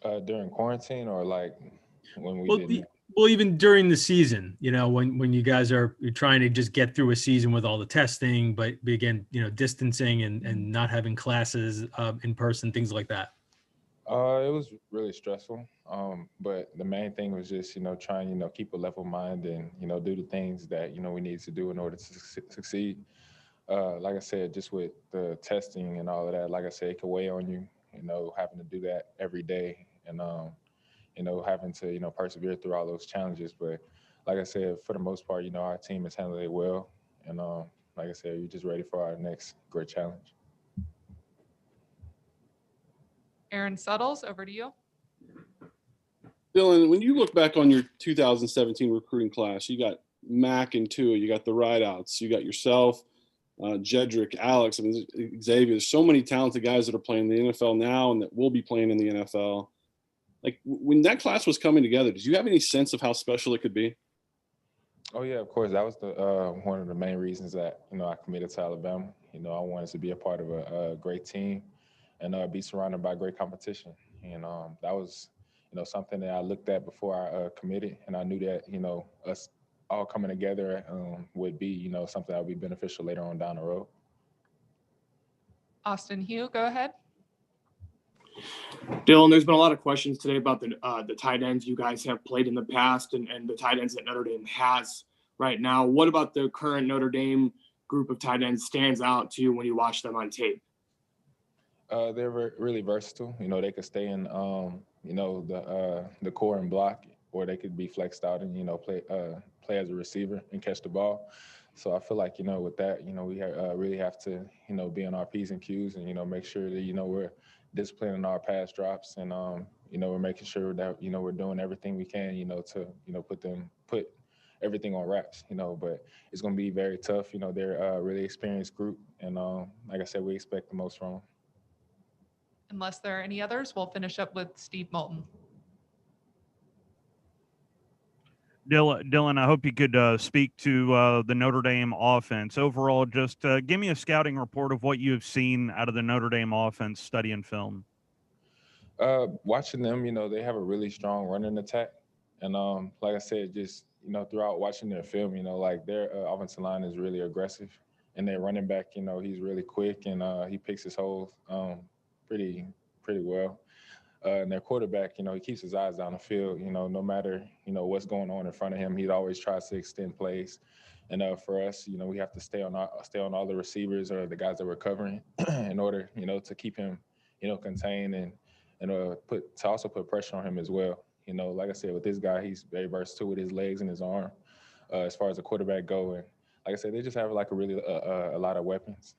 During quarantine, or like when we didn't? Well, even during the season, when you guys you're trying to just get through a season with all the testing, but again, distancing and not having classes in person, things like that. It was really stressful. But the main thing was just, trying, keep a level mind and, do the things that, we need to do in order to succeed. Like I said, just with the testing and all of that, like I said, it could weigh on you, having to do that every day and, having to, persevere through all those challenges. But like I said, for the most part, our team has handled it well. And like I said, we're just ready for our next great challenge. Aaron Suttles, over to you. Dylan, when you look back on your 2017 recruiting class, you got Mac and Tua, you got the Rideouts, you got yourself, Jedrick, Alex, Xavier. There's so many talented guys that are playing in the NFL now and that will be playing in the NFL. Like when that class was coming together, did you have any sense of how special it could be? Oh yeah, of course. That was the one of the main reasons that I committed to Alabama. I wanted to be a part of a great team and be surrounded by great competition. And that was something that I looked at before I committed, and I knew that us all coming together would be something that would be beneficial later on down the road. Austin Hugh, go ahead. Dylan, there's been a lot of questions today about the tight ends you guys have played in the past and the tight ends that Notre Dame has right now. What about the current Notre Dame group of tight ends stands out to you when you watch them on tape? They're really versatile. They could stay in the core and block, or they could be flexed out and play as a receiver and catch the ball. So I feel like with that we really have to be on our P's and Q's and make sure that we're disciplining our pass drops and we're making sure that we're doing everything we can to put everything on wraps. But it's going to be very tough. They're a really experienced group, and like I said, we expect the most from them. Unless there are any others, we'll finish up with Steve Moulton. Dylan, I hope you could speak to the Notre Dame offense. Overall, just give me a scouting report of what you have seen out of the Notre Dame offense studying film. Watching them, they have a really strong running attack. And like I said, just, throughout watching their film, like their offensive line is really aggressive. And their running back, he's really quick and he picks his holes pretty well. And their quarterback, he keeps his eyes down the field, no matter, what's going on in front of him. He always tries to extend plays. And for us, we have to stay on all the receivers or the guys that we're covering in order, to keep him, contained and also put pressure on him as well. Like I said, with this guy, he's very versatile with his legs and his arm as far as the quarterback go. And like I said, they just have like a lot of weapons,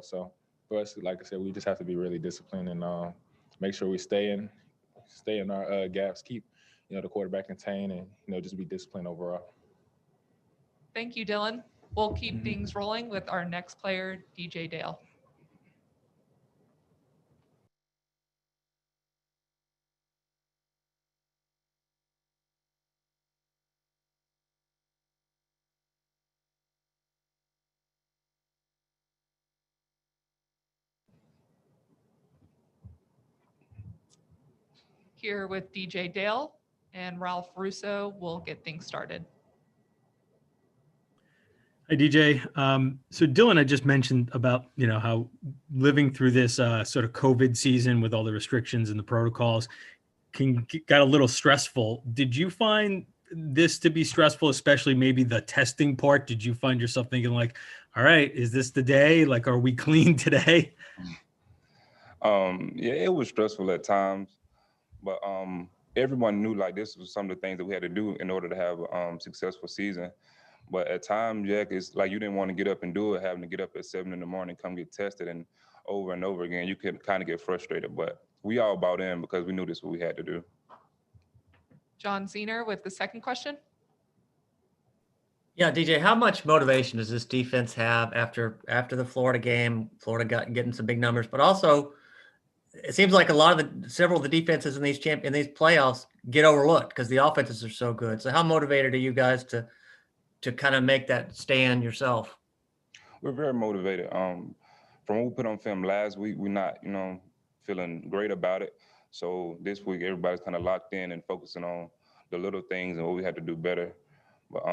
so for us, like I said, we just have to be really disciplined and make sure we stay in our gaps, keep, the quarterback contained and, just be disciplined overall. Thank you, Dylan. We'll keep things rolling with our next player, DJ Dale. Here with DJ Dale and Ralph Russo, we'll get things started. Hi, DJ. So Dylan, I just mentioned about, how living through this sort of COVID season with all the restrictions and the protocols got a little stressful. Did you find this to be stressful, especially maybe the testing part? Did you find yourself thinking like, all right, is this the day? Like, are we clean today? Yeah, it was stressful at times. But everyone knew like this was some of the things that we had to do in order to have a successful season. But at times, Jack, it's like you didn't want to get up and do it, having to get up at 7 a.m, come get tested, and over again, you could kind of get frustrated. But we all bought in because we knew this was what we had to do. John Zener with the second question. Yeah, DJ, how much motivation does this defense have after the Florida game? Florida getting some big numbers, but also it seems like several of the defenses in these playoffs get overlooked because the offenses are so good. So how motivated are you guys to kind of make that stand yourself? We're very motivated. From what we put on film last week, we're not, feeling great about it. So this week, everybody's kind of locked in and focusing on the little things and what we had to do better. But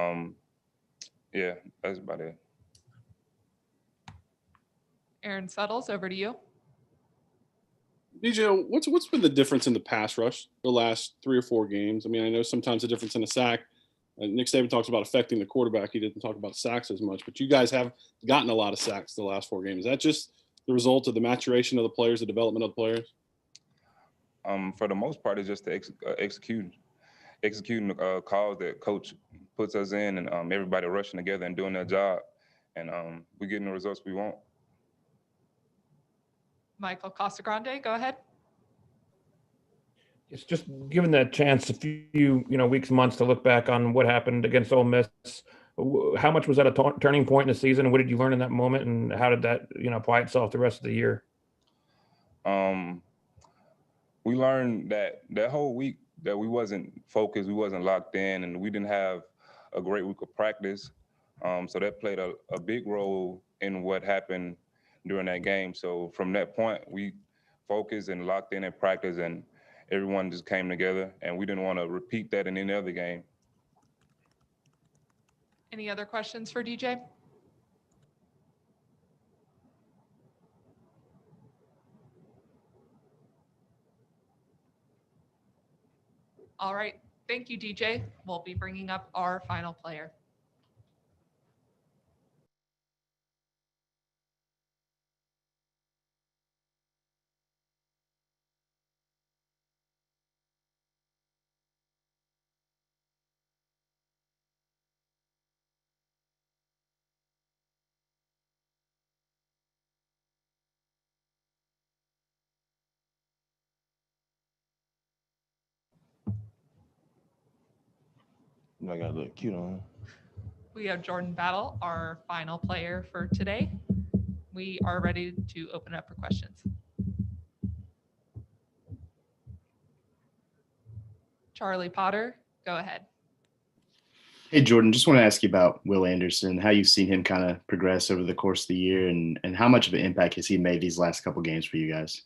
yeah, that's about it. Aaron Suttles, over to you. DJ, what's been the difference in the pass rush the last 3 or 4 games? I mean, I know sometimes the difference in a sack. Nick Saban talks about affecting the quarterback. He didn't talk about sacks as much, but you guys have gotten a lot of sacks the last 4 games. Is that just the result of the maturation of the players, the development of the players? For the most part, it's just the executing the calls that coach puts us in, and everybody rushing together and doing their job, and we're getting the results we want. Michael Casagrande, go ahead. It's just given that chance a few, weeks, months to look back on what happened against Ole Miss. How much was that a turning point in the season? And what did you learn in that moment? And how did that, apply itself the rest of the year? we learned that whole week that we wasn't focused, we wasn't locked in, and we didn't have a great week of practice. So that played a big role in what happened during that game. So from that point, we focused and locked in practice, and everyone just came together, and we didn't want to repeat that in any other game. Any other questions for DJ? All right. Thank you, DJ. We'll be bringing up our final player. I got to look cute on him. We have Jordan Battle, our final player for today. We are ready to open up for questions. Charlie Potter, go ahead. Hey, Jordan, just want to ask you about Will Anderson, how you've seen him kind of progress over the course of the year, and how much of an impact has he made these last couple games for you guys?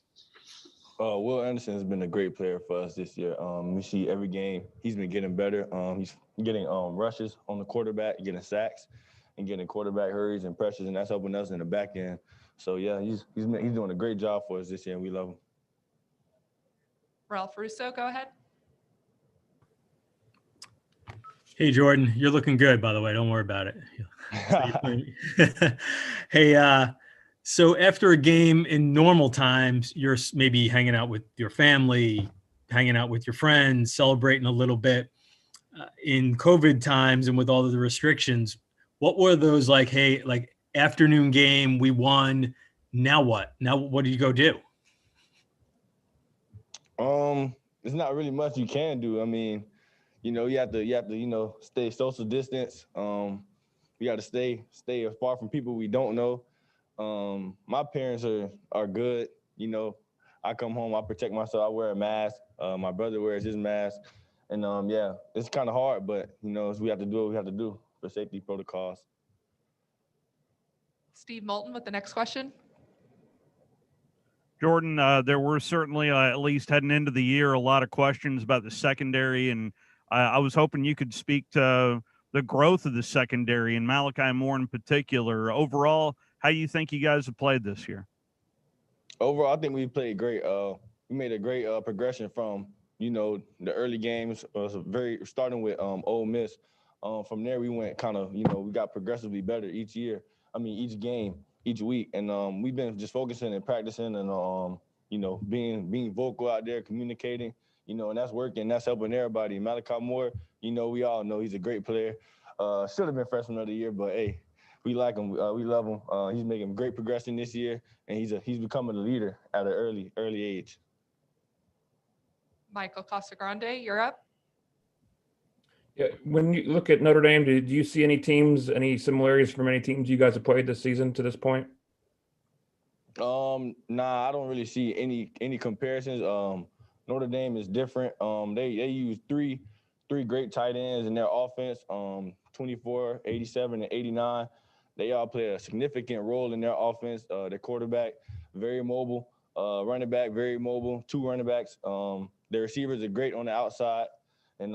Will Anderson has been a great player for us this year. We see every game he's been getting better. He's getting rushes on the quarterback, getting sacks, and getting quarterback hurries and pressures, and that's helping us in the back end. So yeah, he's doing a great job for us this year, and we love him. Ralph Russo, go ahead. Hey, Jordan, you're looking good, by the way. Don't worry about it. Hey, so after a game in normal times, you're maybe hanging out with your family, hanging out with your friends, celebrating a little bit. In COVID times and with all of the restrictions, what were those like, hey, like afternoon game, we won, now what? Now what do you go do? There's not really much you can do. I mean, you have to, stay social distance. We got to stay far from people we don't know. My parents are good. I come home, I protect myself. I wear a mask. My brother wears his mask. And yeah, it's kind of hard, but we have to do what we have to do for safety protocols. Steve Moulton with the next question. Jordan, there were certainly, at least heading into the year, a lot of questions about the secondary, and I was hoping you could speak to the growth of the secondary and Malachi Moore in particular. Overall, how you think you guys have played this year? Overall, I think we played great. We made a great progression from, the early games, starting with Ole Miss. From there, we went kind of, we got progressively better each game, each week. And we've been just focusing and practicing and, being vocal out there, communicating, and that's working. That's helping everybody. Malachi Moore, we all know he's a great player. Should have been freshman of the year, but hey, we like him. We love him. He's making great progression this year, and he's becoming a leader at an early age. Michael Casagrande, you're up. Yeah, when you look at Notre Dame, do you see any similarities from any teams you guys have played this season to this point? Nah, I don't really see any comparisons. Notre Dame is different. They use three great tight ends in their offense, 24, 87, and 89. They all play a significant role in their offense. Their quarterback, very mobile. Running back, very mobile. 2 running backs. Their receivers are great on the outside. And,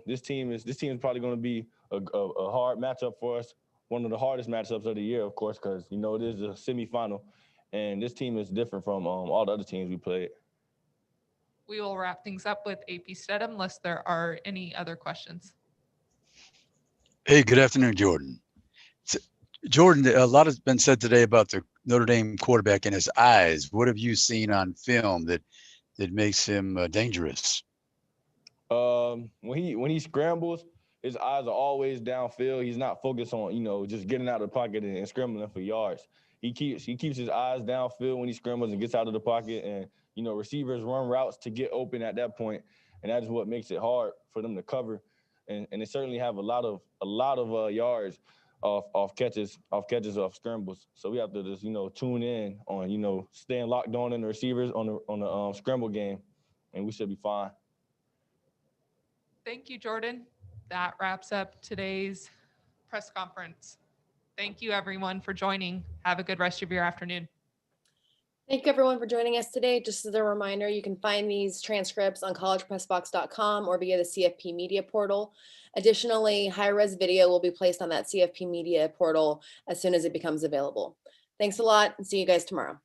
this team is probably going to be a hard matchup for us. One of the hardest matchups of the year, of course, because, it is a semifinal. And this team is different from all the other teams we played. We will wrap things up with AP Stedham unless there are any other questions. Hey, good afternoon, Jordan. Jordan, a lot has been said today about the Notre Dame quarterback and his eyes. What have you seen on film that makes him dangerous? When he scrambles, his eyes are always downfield. He's not focused on, just getting out of the pocket and scrambling for yards. He keeps his eyes downfield when he scrambles and gets out of the pocket, and receivers run routes to get open at that point, and that is what makes it hard for them to cover. And they certainly have a lot of yards off catches, off scrambles. So we have to just tune in on staying locked on in the receivers on the scramble game, and we should be fine. Thank you, Jordan. That wraps up today's press conference. Thank you, everyone, for joining. Have a good rest of your afternoon. Thank you, everyone, for joining us today. Just as a reminder, you can find these transcripts on collegepressbox.com or via the CFP Media portal. Additionally, high-res video will be placed on that CFP Media portal as soon as it becomes available. Thanks a lot, and see you guys tomorrow.